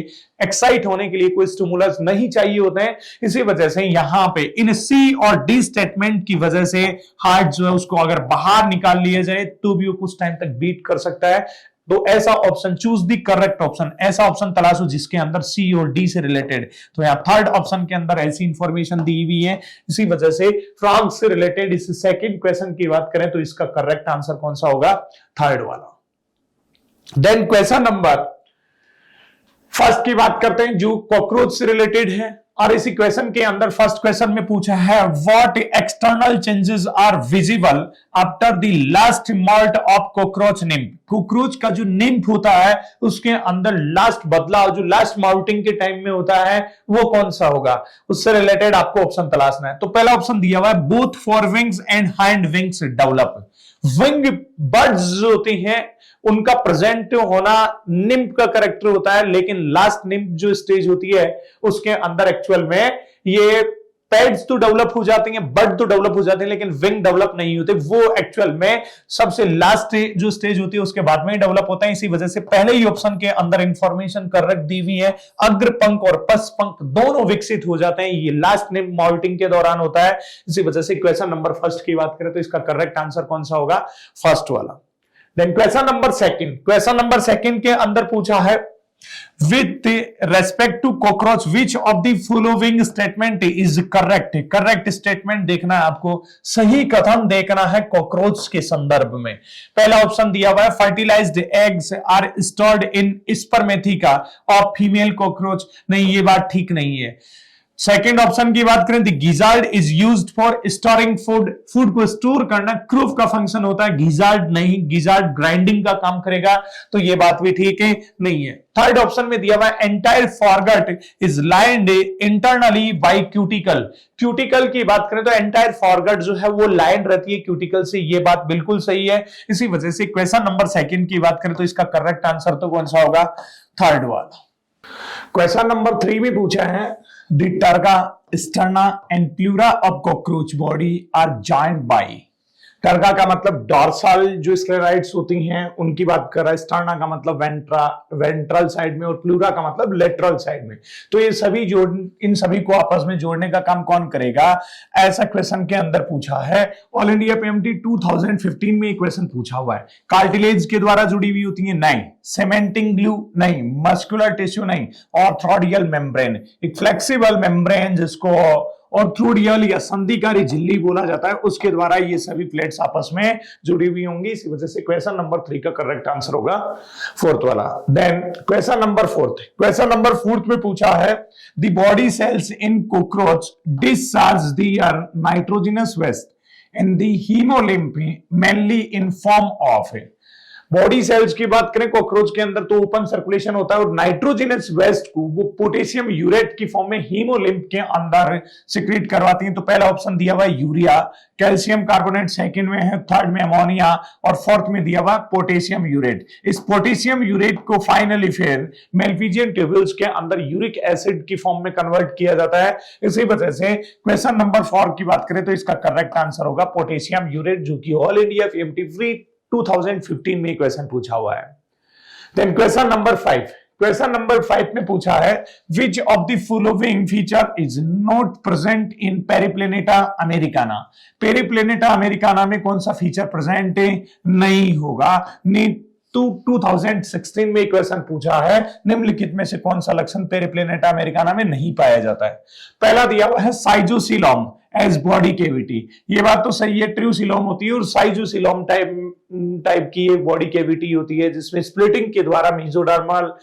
एक्साइट होने के लिए कोई स्टिमुलस नहीं चाहिए होते हैं। इसी वजह से यहां पे इन सी और डी स्टेटमेंट की वजह से हार्ट जो है उसको अगर बाहर निकाल लिया जाए तो भी वो कुछ टाइम तक बीट कर सकता है। तो ऐसा option, choose the correct option, ऐसा ऑप्शन तलाशो जिसके अंदर सी और डी से रिलेटेड। तो यहां थर्ड ऑप्शन के अंदर ऐसी इंफॉर्मेशन दी हुई है, इसी वजह से फ्रॉग से रिलेटेड इस सेकंड क्वेश्चन की बात करें तो इसका करेक्ट आंसर कौन सा होगा, थर्ड वाला। देन क्वेश्चन नंबर फर्स्ट की बात करते हैं जो कॉकरोच से रिलेटेड है, और इसी क्वेश्चन के अंदर फर्स्ट क्वेश्चन में पूछा है what external changes are visible after the last moult of cockroach nymph. Cockroach का जो निम्फ होता है उसके अंदर लास्ट बदलाव जो लास्ट मॉल्टिंग के टाइम में होता है वो कौन सा होगा, उससे रिलेटेड आपको ऑप्शन तलाशना है। तो पहला ऑप्शन दिया हुआ है both for wings and hind wings develop. Wing birds जो होती हैं उनका प्रेजेंट होना निम्फ का करेक्टर होता है, लेकिन लास्ट निम्फ जो स्टेज होती है उसके अंदर एक्चुअल में ये पैड्स तो डेवलप हो जाती हैं, बर्ड तो डेवलप हो जाते हैं, लेकिन विंग डेवलप नहीं होते। वो एक्चुअल में सबसे लास्ट जो स्टेज होती है उसके बाद में ही डेवलप होता है। इसी वजह से पहले ही ऑप्शन के अंदर इंफॉर्मेशन करेक्ट दी हुई है, अग्र पंख और पश्च पंख दोनों विकसित हो जाते हैं, ये लास्ट निम्फ मॉल्टिंग के दौरान होता है। इसी वजह से क्वेश्चन नंबर फर्स्ट की बात करें तो इसका करेक्ट आंसर कौन सा होगा, फर्स्ट वाला। Then question number second, question number second के अंदर पूछा है with respect to cockroach which of the following statement is correct। Correct statement देखना है आपको, सही कथन देखना है कॉकरोच के संदर्भ में। पहला ऑप्शन दिया हुआ है fertilised eggs are stored in spermatheca of female cockroach, नहीं ये बात ठीक नहीं है। सेकेंड ऑप्शन की बात करें, the gizzard is used for storing food, food को स्टोर करना क्रूफ का फंक्शन होता है, गिजार्ड नहीं, गिजार्ड ग्राइंडिंग का काम करेगा, तो ये बात भी ठीक है नहीं है। थर्ड ऑप्शन में दिया हुआ है entire foregut is lined internally by cuticle. Cuticle की बात करें तो एंटायर फॉरगट जो है वो लाइन रहती है क्यूटिकल से, ये बात बिल्कुल सही है। इसी वजह से क्वेश्चन नंबर सेकंड की बात करें तो इसका करेक्ट आंसर तो कौन सा होगा, थर्ड वाला। क्वेश्चन नंबर 3 में पूछा है The targa, sterna and pleura of cockroach body are joined by। टर्गा का मतलब डॉर्सल जो स्क्लेराइड्स होती हैं उनकी बात कर रहा है, स्टर्ना का मतलब वेंट्रल साइड में, और प्लूरा का मतलब लेटरल साइड में। तो ये सभी इन सभी को आपस में जोड़ने का काम कौन करेगा, ऐसा क्वेश्चन के अंदर पूछा है। ऑल इंडिया पीएमटी 2015 में क्वेश्चन पूछा हुआ है। कार्टिलेज के द्वारा जुड़ी हुई होती है नहीं, सेमेंटिंग ग्लू नहीं, मस्कुलर टिश्यू नहीं, ऑर्थोडियल मेम्ब्रेन, एक फ्लेक्सिबल मेम्ब्रेन जिसको ऑर्थोडियल या संधिकारी झिल्ली बोला जाता है, उसके द्वारा ये सभी प्लेट्स आपस में जुड़ी हुई होंगी। इसी वजह से क्वेश्चन नंबर 3 का करेक्ट आंसर होगा फोर्थ वाला। Then question number fourth, question number fourth में पूछा है the body cells in cockroach discharge the nitrogenous waste in the haemolymph mainly in form of. Body cells की बात करें कॉकरोच के अंदर तो ओपन सर्कुलेशन होता है, और नाइट्रोजनस वेस्ट को वो पोटेशियम यूरेट की फॉर्म में हीमोलिम्फ के अंदर सिक्रीट करवाती हैं। तो पहला ऑप्शन दिया हुआ है यूरिया, कैल्शियम कार्बोनेट सेकंड में है, थर्ड में अमोनिया, और फोर्थ में दिया हुआ पोटेशियम यूरेट। इस पोटेशियम यूरेट को फाइनली फिर मेलफिजियन ट्यूब्यूल्स के अंदर यूरिक एसिड की फॉर्म में कन्वर्ट किया जाता है। इसी वजह से क्वेश्चन नंबर 4 की बात करें तो इसका करेक्ट आंसर होगा पोटेशियम यूरेट, जो कि ऑल इंडिया पीएमटी फ्री 2015 में क्वेश्चन पूछा हुआ है। Then question number 5, question number 5 में पूछा है which of the following feature is not present in Periplaneta americana. Periplaneta americana में कौन सा फीचर प्रेजेंट नहीं होगा। 2016 में क्वेश्चन पूछा है निम्नलिखित में से कौन सा लक्षण पेरिप्लेनेटा अमेरिकाना में नहीं पाया जाता है। पहला दिया हुआ है साइजोसिलोम एज बॉडी केविटी, ये बात तो सही है, ट्रूसिलोम होती है, और साइजोसिलोम टाइप की एक बॉडी केविटी होती है जिसमें स्प्लिटिंग के द्वारा मेसोडर्मल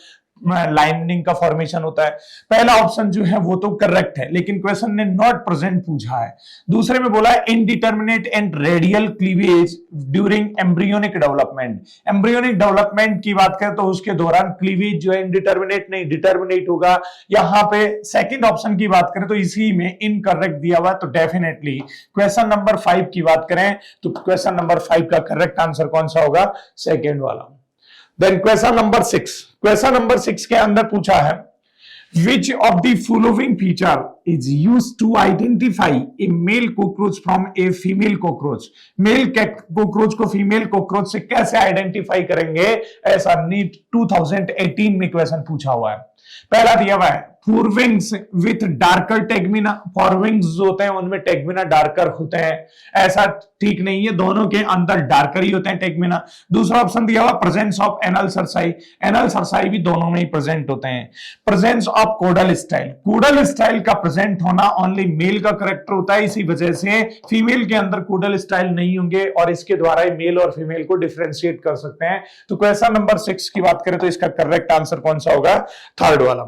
लाइनिंग का फॉर्मेशन होता है। पहला ऑप्शन जो है वो तो करेक्ट है, लेकिन क्वेश्चन ने नॉट प्रेजेंट पूछा है। दूसरे में बोला है indeterminate and radial cleavage during embryonic development. Embryonic development की बात करें तो उसके दौरान क्लीवेज जो है इनडिटर्मिनेट नहीं डिटर्मिनेट होगा। यहां पे सेकंड ऑप्शन की बात करें तो इसी में इनकरेक्ट दिया हुआ, तो डेफिनेटली क्वेश्चन नंबर 5 की बात करें तो क्वेश्चन नंबर 5 का करेक्ट आंसर कौन सा होगा, सेकेंड वाला। Then question number 6, question number 6 के अंदर पूछा है which of the following feature is used to identify a male cockroach from a female cockroach। Male cockroach को फीमेल cockroach से कैसे आइडेंटिफाई करेंगे, ऐसा नीट 2018 में क्वेश्चन पूछा हुआ है। पहला दिया हुआ है फोरविंग्स विथ डार्कर टेगमिना, फोरविंग्स जो होते हैं उनमें टेगमिना डार्कर होते हैं, ऐसा ठीक नहीं है, दोनों के अंदर डार्कर ही होते हैं टेगमिना। दूसरा ऑप्शन दिया हुआ presence of anal cerci, anal cerci भी दोनों में ही प्रेजेंट होते हैं। Presence of codal style, codal style का प्रेजेंट होना ओनली मेल का करेक्टर होता है, इसी वजह से फीमेल के अंदर कोडल स्टाइल नहीं होंगे और इसके द्वारा ही मेल और फीमेल को डिफरेंशिएट कर सकते हैं। तो क्वेश्चन नंबर 6 की बात करें तो इसका करेक्ट आंसर कौन सा होगा? थर्ड वाला।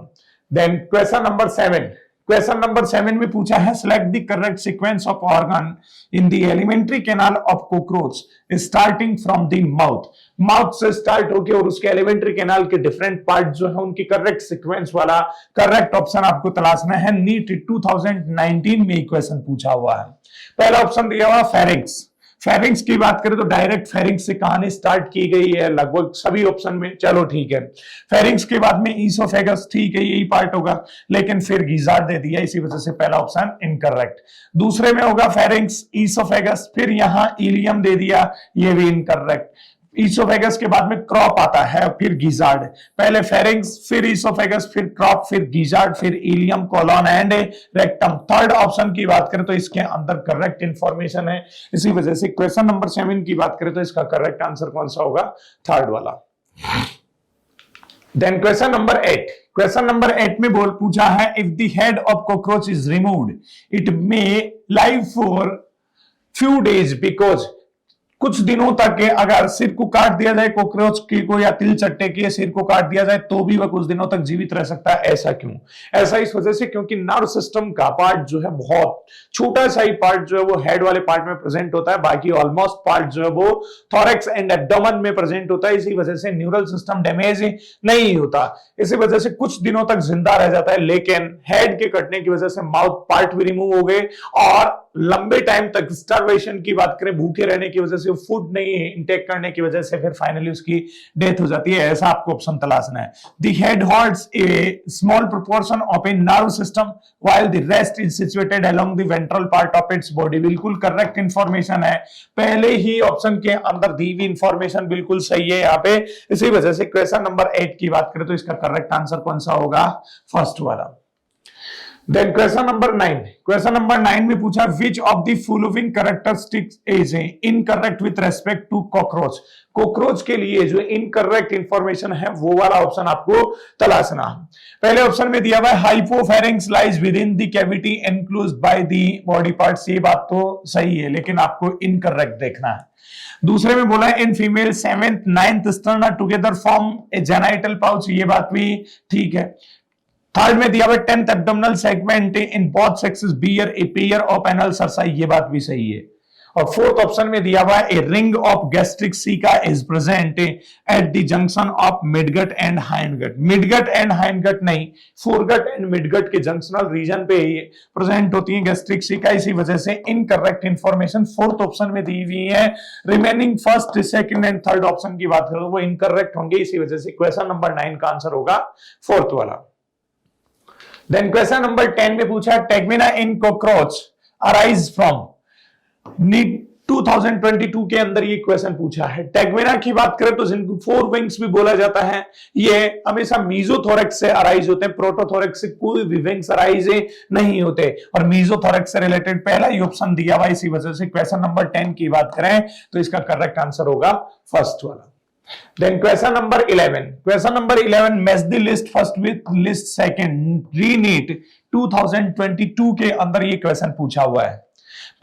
Then question number 7, question number 7 में पूछा है select the correct sequence of organ in the alimentary canal of cockroach starting from the mouth. Mouth से स्टार्ट होके और उसके एलिमेंट्री कैनाल के डिफरेंट पार्ट जो है उनकी करेक्ट सीक्वेंस वाला करेक्ट ऑप्शन आपको तलाशना है। नीट 2019 में क्वेश्चन पूछा हुआ है। पहला ऑप्शन दिया हुआ फेरिंग्स। फेरिंग्स की बात करें तो डायरेक्ट फेरिंग्स से कहानी स्टार्ट की गई है लगभग सभी ऑप्शन में, चलो ठीक है। फेरिंग्स के बाद में ईसोफेगस, ठीक है यही पार्ट होगा, लेकिन फिर गिजार्ड दे दिया, इसी वजह से पहला ऑप्शन इनकरेक्ट। दूसरे में होगा फेरिंग्स, ईसोफेगस, फिर यहां इलियम दे दिया, ये भी इनकरेक्ट। ईसोफेगस के बाद में क्रॉप आता है, फिर गिजार्ड। पहले फेरिंग्स, फिर ईसोफेगस, फिर क्रॉप, फिर गिजार्ड, फिर ileum, colon and rectum. Third option की बात करें तो इसके अंदर करेक्ट इंफॉर्मेशन है, इसी वजह से क्वेश्चन नंबर 7 की बात करें तो इसका करेक्ट आंसर कौन सा होगा? थर्ड वाला। Then question number 8, question number 8 में बोल पूछा है if the head of cockroach is removed it may live for few days because कुछ दिनों तक अगर सिर को काट दिया जाए कॉकरोच की को या तिल चट्टे के सिर को काट दिया जाए तो भी वह कुछ दिनों तक जीवित रह सकता है। ऐसा क्यों? ऐसा इस वजह से क्योंकि नर्व सिस्टम का पार्ट जो है बहुत छोटा सा ही पार्ट जो है वो हेड वाले पार्ट में प्रेजेंट होता है, बाकी ऑलमोस्ट पार्ट जो है वो थोरैक्स एंड एब्डोमेन में प्रेजेंट होता है, इसी वजह से न्यूरल सिस्टम डैमेज नहीं होता, इसी वजह से कुछ दिनों तक जिंदा रह जाता है। लेकिन हेड के कटने की वजह से माउथ पार्ट भी रिमूव हो गए और लंबे टाइम तक स्टार्वेशन की बात करें, भूखे रहने की वजह से, फूड नहीं इंटेक करने की वजह से फिर फाइनली उसकी डेथ हो जाती है। ऐसा आपको ऑप्शन तलाशना है। The head holds A small proportion of a nerve system while the rest is situated along the ventral part of its body. बिल्कुल करेक्ट इंफॉर्मेशन है, पहले ही ऑप्शन के अंदर दी हुई इंफॉर्मेशन बिल्कुल सही है यहाँ पे, इसी वजह से क्वेश्चन नंबर 8 की बात करें तो इसका करेक्ट आंसर कौन सा होगा? फर्स्ट वाला। Then question number 9. Question number 9 में पूछा which of the following characteristics is incorrect with respect to cockroach. Cockroach के लिए जो इनकरेक्ट इंफॉर्मेशन है वो वाला ऑप्शन आपको तलाशना है। पहले ऑप्शन में दिया हुआ है हाइपोफेरिंक्स lies with in the cavity enclosed by the body parts, ये बात तो सही है लेकिन आपको इनकरेक्ट देखना है। दूसरे में बोला है in female 7th 9th sterna together form A genital pouch, ये बात भी ठीक है। थर्ड में दिया हुआ 10th abdominal segment in both sexes bear a pair of anal cerci, ये बात भी सही है। और फोर्थ ऑप्शन में दिया हुआ है a ring of gastric caeca is present at the junction of midgut and hindgut. Midgut and hindgut नहीं, फोरगट एंड मिडगट के जंक्शनल रीजन पे प्रेजेंट होती है गैस्ट्रिक सीका, इसी वजह से इनकरेक्ट इंफॉर्मेशन फोर्थ ऑप्शन में दी हुई है। Remaining first, second and third option की बात करो वो इनकरेक्ट होंगे, इसी वजह से क्वेश्चन नंबर 9 का आंसर होगा फोर्थ वाला। देन क्वेश्चन नंबर 10 में पूछा tegmina in cockroach arise from. NEET 2022 के अंदर ये क्वेश्चन पूछा है। टेगमिना की बात करें तो जिनको 4 विंग्स भी बोला जाता है, ये हमेशा मीजोथोरैक्स से अराइज होते हैं, प्रोटोथोरैक्स से कोई भी विंग्स अराइज नहीं होते, और मीजोथोरैक्स से रिलेटेड पहला ही ऑप्शन दिया हुआ, इसी वजह से क्वेश्चन नंबर 10 की बात करें तो इसका करेक्ट आंसर होगा फर्स्ट वाला। Then question number 11. Question number 11 match the list first with list second. रीनीट 2022 के अंदर ये क्वेश्चन पूछा हुआ है।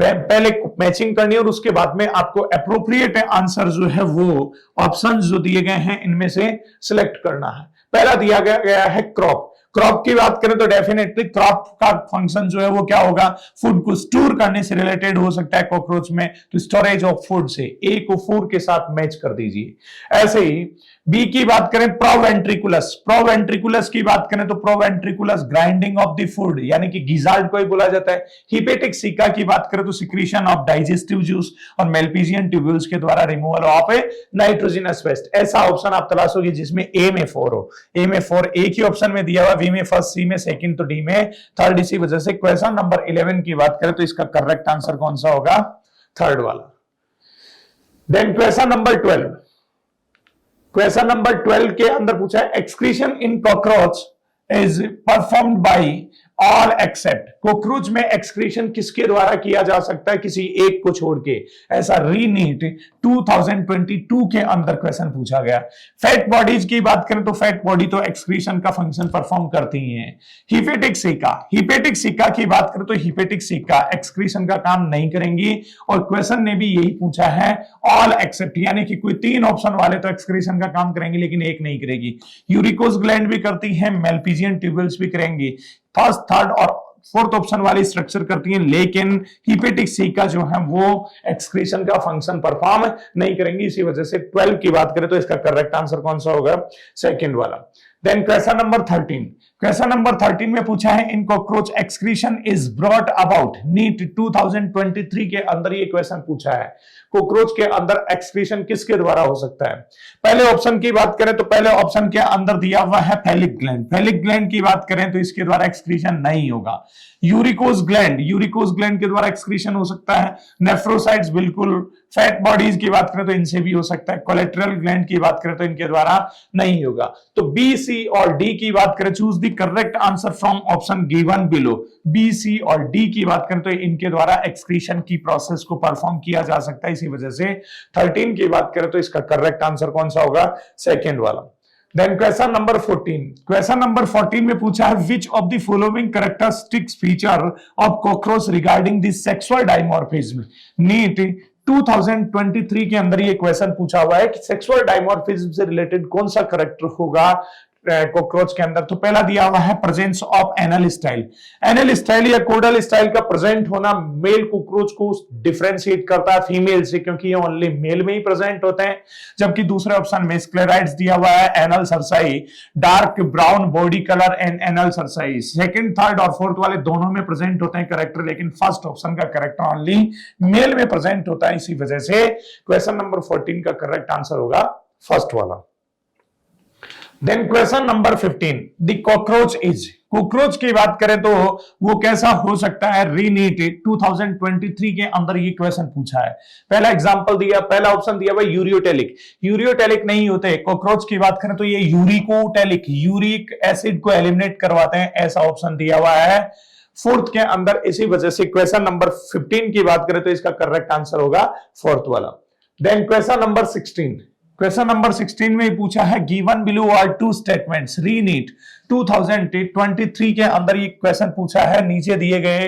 पहले मैचिंग करनी है और उसके बाद में आपको अप्रोप्रिएट आंसर जो है वो ऑप्शन जो दिए गए हैं इनमें से सिलेक्ट करना है। पहला दिया गया है क्रॉप। क्रॉप की बात करें तो डेफिनेटली क्रॉप का फंक्शन जो है वो क्या होगा, फूड को स्टोर करने से रिलेटेड हो सकता है कॉकरोच में, तो स्टोरेज ऑफ फूड से ए को 4 के साथ मैच कर दीजिए। ऐसे ही बी की बात करें प्रोवेंट्रिकुलस, प्रोवेंट्रिकुलस की बात करें तो proventriculus grinding of the food यानी कि गिजार्ड को ही बोला जाता है। हिपेटिक सीका की बात करें तो सिक्रीशन ऑफ डाइजेस्टिव जूस और मेलपीजियन ट्यूब्यूल्स के द्वारा रिमूवल ऑफ नाइट्रोजनस वेस्ट। ऐसा ऑप्शन आप तलाशोगे जिसमें ए में 4 हो। ए में 4 एक ही ऑप्शन में दिया हुआ, बी में फर्स्ट, सी में सेकंड, तो डी में थर्ड, इसी वजह से क्वेश्चन नंबर 11 की बात करें तो इसका करेक्ट आंसर कौन सा होगा, थर्ड वाला। Then question number 12, question number 12 के अंदर पूछा है excretion in cockroach is performed by all except. Cockroach में एक्सक्रीशन किसके द्वारा किया जा सकता है, किसी एक को छोड़ के, ऐसा रीनीट 2022 के अंदर क्वेश्चन पूछा गया। फैट बॉडीज की बात करें तो फैट बॉडी तो एक्सक्रीशन का फंक्शन परफॉर्म करती ही है। हिपेटिक सिक्का की बात करें तो हिपेटिक सिक्का एक्सक्रीशन का काम नहीं करेंगी, और क्वेश्चन ने भी यही पूछा है ऑल एक्सेप्ट, यानी कि कोई 3 ऑप्शन वाले तो एक्सक्रीशन का काम करेंगे लेकिन एक नहीं करेगी। यूरिकोस ग्लैंड भी करती है, मेलपिजियन ट्यूबल्स भी करेंगी, फर्स्ट, थर्ड और फोर्थ ऑप्शन वाली स्ट्रक्चर करती हैं, लेकिन हिपेटिक सिक्का जो है वो एक्सक्रीशन का फंक्शन परफॉर्म नहीं करेंगी। इसी वजह से 12 की बात करें तो इसका करेक्ट आंसर कौन सा होगा, सेकंड वाला। देन क्वेश्चन नंबर 13 में पूछा है in cockroach excretion is brought about, NEET 2023 के अंदर ये क्वेश्चन पूछा है, कॉकरोच के अंदर एक्सक्रीशन किसके द्वारा हो सकता है। पहले ऑप्शन की बात करें तो पहले ऑप्शन के अंदर दिया हुआ है फैलिक ग्लैंड की बात करें तो इसके द्वारा एक्सक्रीशन नहीं होगा। यूरिकोस ग्लैंड के द्वारा एक्सक्रीशन हो सकता है। नेफ्रोसाइट्स बिल्कुल। फैट बॉडीज की बात करें तो इनसे भी हो सकता है। कोलेटरल ग्लैंड की बात करें तो इनके द्वारा नहीं होगा। तो बी, सी और डी की बात करें, choose the correct answer from option given below. B, C और डी की बात करें तो इनके द्वारा एक्सक्रीशन की प्रोसेस को परफॉर्म किया जा सकता है। इसी वजह से 13 की बात करें तो इसका करेक्ट आंसर कौन सा होगा, सेकेंड वाला। देन क्वेश्चन नंबर 14 में पूछा है which of the following characteristics feature of cockroach regarding the sexual dimorphism. NEET 2023 के अंदर ये क्वेश्चन पूछा हुआ है कि सेक्सुअल डायमॉर्फिज्म से रिलेटेड कौन सा कैरेक्टर होगा कॉकरोच के अंदर। तो पहला दिया हुआ है प्रेजेंस ऑफ एनल स्टाइल या कोडल स्टाइल का प्रेजेंट होना मेल कॉकरोच को डिफरेंशिएट करता है फीमेल से, क्योंकि ये ओनली मेल में ही प्रेजेंट होते हैं। जबकि दूसरे ऑप्शन में स्क्लेराइड्स दिया हुआ है anal cerci, dark brown body colour and anal cerci, second, third और फोर्थ वाले दोनों में प्रेजेंट होते हैं करेक्टर, लेकिन फर्स्ट ऑप्शन का करेक्टर ओनली मेल में प्रेजेंट होता है। इसी वजह से क्वेश्चन नंबर 14 का करेक्ट आंसर होगा फर्स्ट वाला। Then question number 15, the cockroach की बात करें तो वो कैसा हो सकता है। रीनीट 2023 के अंदर ये क्वेश्चन पूछा है। पहला ऑप्शन दिया भाई यूरियोटेलिक नहीं होते। कॉकरोच की बात करें तो ये यूरिक एसिड को एलिमिनेट करवाते हैं, ऐसा ऑप्शन दिया हुआ है फोर्थ के अंदर। इसी वजह से क्वेश्चन नंबर 15 की बात करें तो इसका करेक्ट आंसर होगा फोर्थ वाला। देन क्वेश्चन नंबर 16 में पूछा है given below are two statements. Re NEET 2023 के अंदर ये क्वेश्चन पूछा है, नीचे दिए गए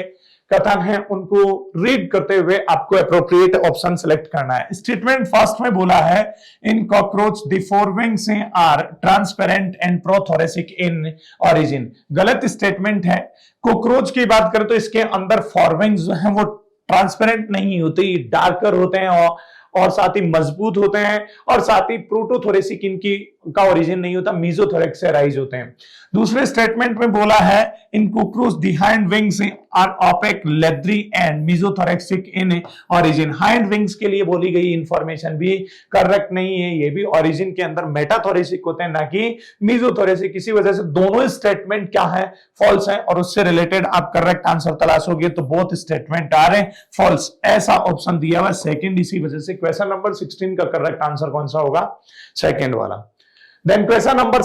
कथन है उनको रीड करते हुए आपको एप्रोप्रिएट ऑप्शन सेलेक्ट करना है। स्टेटमेंट फर्स्ट में बोला है in cockroach the forewings are transparent and prothoracic in origin. गलत स्टेटमेंट है। कॉकरोच की बात करें तो इसके अंदर फोरविंग्स जो है वो ट्रांसपेरेंट नहीं होते, डार्कर होते हैं और साथ ही मजबूत होते हैं, और साथ ही प्रोटोथोरेसिक इनकी का ओरिजिन नहीं होता, मीजोथोरेक्स से राइज होते हैं। दूसरे स्टेटमेंट में बोला है in cockroach the hind wings are opaque, leathery and mesothoracic in origin. Hind wings के लिए बोली गई इंफॉर्मेशन भी करेक्ट नहीं है, ये भी ओरिजिन के अंदर मेटाथोरेसिक होते हैं ना कि मीजोथोरेसिक। इसी वजह से दोनों स्टेटमेंट क्या है, फॉल्स है, और उससे रिलेटेड आप करेक्ट आंसर तलाशोगे तो बोथ स्टेटमेंट आ रहे फॉल्स, ऐसा ऑप्शन दिया हुआ सेकंड। इसी वजह से क्वेश्चन नंबर 16 का करेक्ट आंसर कौन सा होगा, सेकंड वाला। देन क्वेश्चन नंबर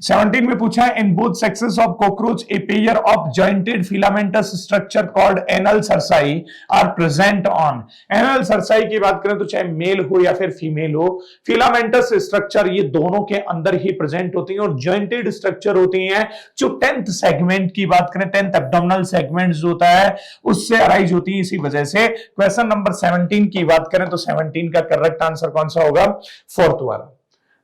17 में पूछा है in both sexes of cockroach a pair of jointed filamentous structure called anal cerci are present on. Anal cerci की बात करें तो चाहे मेल हो या फिर फीमेल हो, फिलामेंटस स्ट्रक्चर ये दोनों के अंदर ही प्रेजेंट होती हैं, और जॉइंटेड स्ट्रक्चर होती हैं जो 10th सेगमेंट की बात करें, 10th एब्डोमिनल सेगमेंट जो होता है उससे अराइज होती है। इसी वजह से क्वेश्चन नंबर 17 की बात करें तो 17 का करेक्ट आंसर कौन सा होगा, फोर्थ वाला।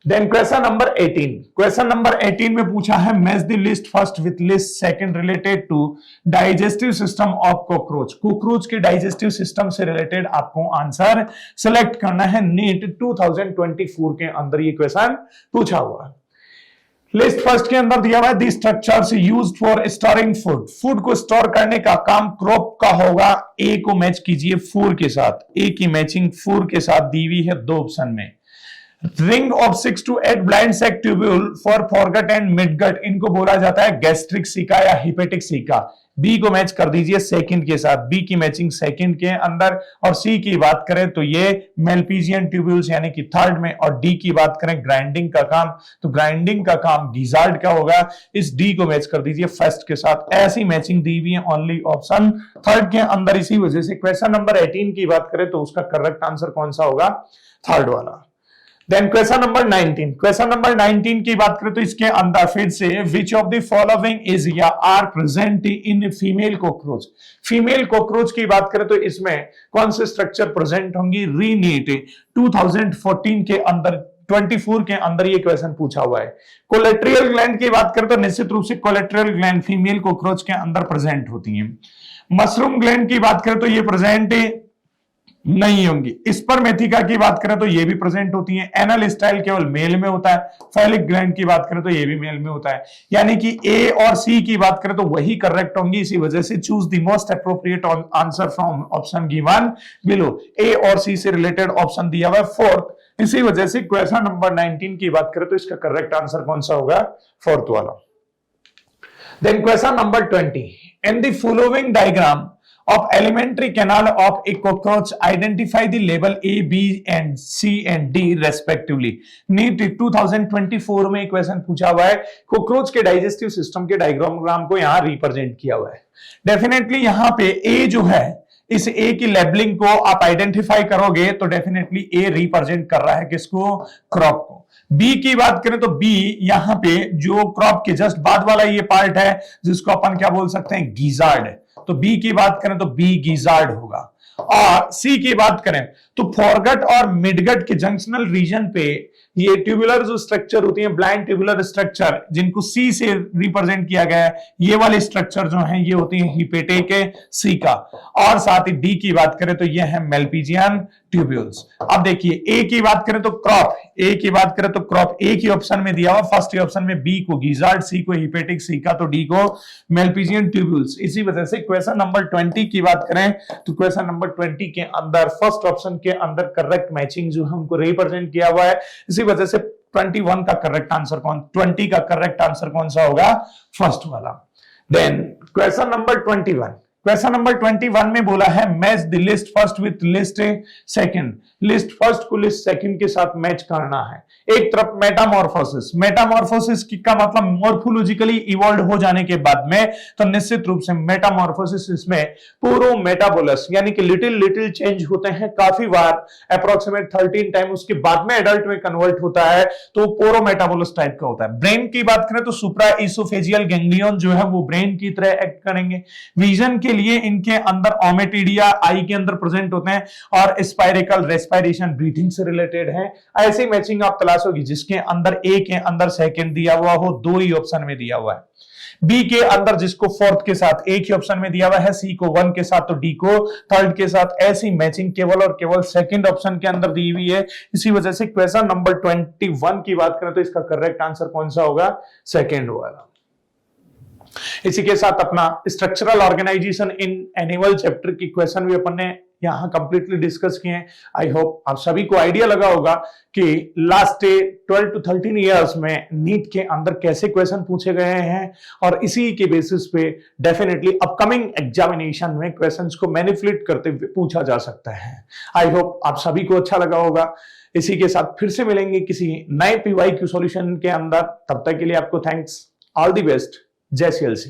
देन क्वेश्चन नंबर 18 में पूछा है match the list first with list second related to digestive system of cockroach के डाइजेस्टिव सिस्टम से रिलेटेड आपको आंसर सेलेक्ट करना है। नीट 2024 के अंदर ये क्वेश्चन पूछा हुआ है। लिस्ट फर्स्ट के अंदर दिया हुआ है the structures used for storing food को स्टोर करने का काम क्रॉप का होगा। ए को मैच कीजिए फूड के साथ, ए की मैचिंग फूड के साथ दी हुई है दो ऑप्शन में। Ring of 6 to 8 blind sac tubule for foregut and midgut, इनको बोला जाता है गैस्ट्रिक सीका या हिपेटिक सीका। बी को मैच कर दीजिए सेकंड के साथ, बी की मैचिंग सेकंड के अंदर। और सी की बात करें तो ये मेल्पीजियन ट्यूब्यूल्स यानी कि थर्ड में। और डी की बात करें ग्राइंडिंग का काम, तो ग्राइंडिंग का काम गिजार्ड का होगा, इस डी को मैच कर दीजिए फर्स्ट के साथ। ऐसी मैचिंग दी हुई है ओनली ऑप्शन थर्ड के अंदर। इसी वजह से क्वेश्चन नंबर 18 की बात करें तो उसका करेक्ट आंसर कौन सा होगा, थर्ड वाला। Then question number 19, question number 19 की बात करें तो इसके अंदर फिर से which of the following is या are present in female cockroach. Female cockroach की बात करें तो इसमें कौन से स्ट्रक्चर प्रेजेंट होंगी, रीनीट 2014 के अंदर 24 के अंदर ये क्वेश्चन पूछा हुआ है। कोलेट्रियल ग्लैंड की बात करें तो निश्चित रूप से कोलेट्रियल ग्लैंड फीमेल कॉकरोच के अंदर प्रेजेंट होती है। मशरूम ग्लैंड की बात करें तो ये प्रेजेंट नहीं होंगी। स्पर्मेथिका की बात करें तो ये भी प्रेजेंट होती है। एनल स्टाइल केवल मेल में होता है। फैलिक ग्लैंड की बात करें तो ये भी मेल में होता है। यानी कि ए और सी की बात करें तो वही करेक्ट होंगी। इसी वजह से choose the most appropriate answer from option given below. A और सी से रिलेटेड ऑप्शन दिया हुआ है फोर्थ। इसी वजह से क्वेश्चन नंबर 19 की बात करें तो इसका करेक्ट आंसर कौन सा होगा, फोर्थ वाला। Then question number 20, in the following diagram of alimentary canal of a cockroach identify the label A, B and C and D respectively। NEET 2024 में एक क्वेश्चन पूछा हुआ है, कॉकरोच के डाइजेस्टिव सिस्टम के डायग्राम को यहां रिप्रेजेंट किया हुआ है। डेफिनेटली यहां पे A जो है, इस ए की लेबलिंग को आप आइडेंटिफाई करोगे तो डेफिनेटली ए रिप्रेजेंट कर रहा है किसको, क्रॉप को। बी की बात करें तो बी यहां पे जो क्रॉप के जस्ट बाद वाला ये पार्ट है जिसको अपन क्या बोल सकते हैं, गिजार्ड है। तो बी की बात करें तो बी गिजार्ड होगा। और सी की बात करें तो फॉरगट और मिडगट के जंक्शनल रीजन पे ये ट्यूबुलर जो स्ट्रक्चर होती है, ब्लाइंड ट्यूबुलर स्ट्रक्चर, जिनको सी से रिप्रेजेंट किया गया है, ये वाले स्ट्रक्चर जो हैं ये होती है हिपेटिक सीका। और साथ ही डी की बात करें तो ये है मेल्पीजियन ट्यूब्यूल्स। अब देखिए ए की बात करें तो क्रॉप, ए की बात करें तो क्रॉप एक ही ऑप्शन में दिया हुआ, फर्स्ट ऑप्शन में बी को गिजार्ड, सी को हिपेटिक सीका, तो डी को मेल्पीजियन ट्यूब्यूल्स। इसी वजह से क्वेश्चन नंबर 20 की बात करें तो क्वेश्चन नंबर 20 के अंदर फर्स्ट ऑप्शन के अंदर करेक्ट मैचिंग जो है उनको रिप्रेजेंट किया हुआ है। इसी वजह से 21 का करेक्ट आंसर 20 का करेक्ट आंसर कौन सा होगा, फर्स्ट वाला। Then question number 21, question number 21 में बोला है match the list first with list second. List first को लिस्ट सेकंड के साथ मैच करना है। एक तरफ मेटामॉर्फोसिस, मेटामॉर्फोसिस का मतलब मॉर्फोलॉजिकली इवॉल्व हो जाने के बाद में, तो निश्चित रूप से मेटामॉर्फोसिस इसमें पूरो मेटाबोलस यानी कि लिटिल लिटिल चेंज होते हैं काफी बार, अप्रोक्सीमेट 13 टाइम, उसके बाद में एडल्ट में कन्वर्ट होता है, तो पोरो मेटाबोलस टाइप का होता है। ब्रेन की बात करें तो सुप्रा इसोफेजियल गैंग्लियन जो है वो ब्रेन की तरह एक्ट करेंगे। विजन के लिए इनके अंदर ओमेटिडिया आई के अंदर प्रेजेंट होते हैं और स्पाइरेकल रेस्पिरेशन ब्रीथिंग से रिलेटेड है। ऐसी मैचिंग आप तलाश होगी जिसके अंदर ए के अंदर सेकंड दिया हुआ हो, दो ही ऑप्शन में दिया हुआ है। बी के अंदर जिसको फोर्थ के साथ एक ही ऑप्शन में दिया हुआ है, सी को 1 के साथ तो डी को थर्ड के साथ। ऐसी मैचिंग केवल और केवल सेकंड ऑप्शन के अंदर दी हुई है। इसी वजह से क्वेश्चन नंबर 21 की बात करें तो इसका करेक्ट आंसर कौन सा होगा, सेकंड वाला। इसी के साथ अपना structural organisation in animal chapter की क्वेश्चन भी अपन ने यहां कंप्लीटली डिस्कस किए हैं। आई होप आप सभी को आइडिया लगा होगा कि लास्ट 12 to 13 इयर्स में नीट के अंदर कैसे क्वेश्चन पूछे गए हैं और इसी के बेसिस पे डेफिनेटली अपकमिंग एग्जामिनेशन में क्वेश्चंस को मैनिपुलेट करते हुए पूछा जा सकता है। आई होप आप सभी को अच्छा लगा होगा। इसी के साथ फिर से मिलेंगे किसी नए PYQ सॉल्यूशन के अंदर। तब तक के लिए आपको थैंक्स, ऑल द बेस्ट, जय CLC।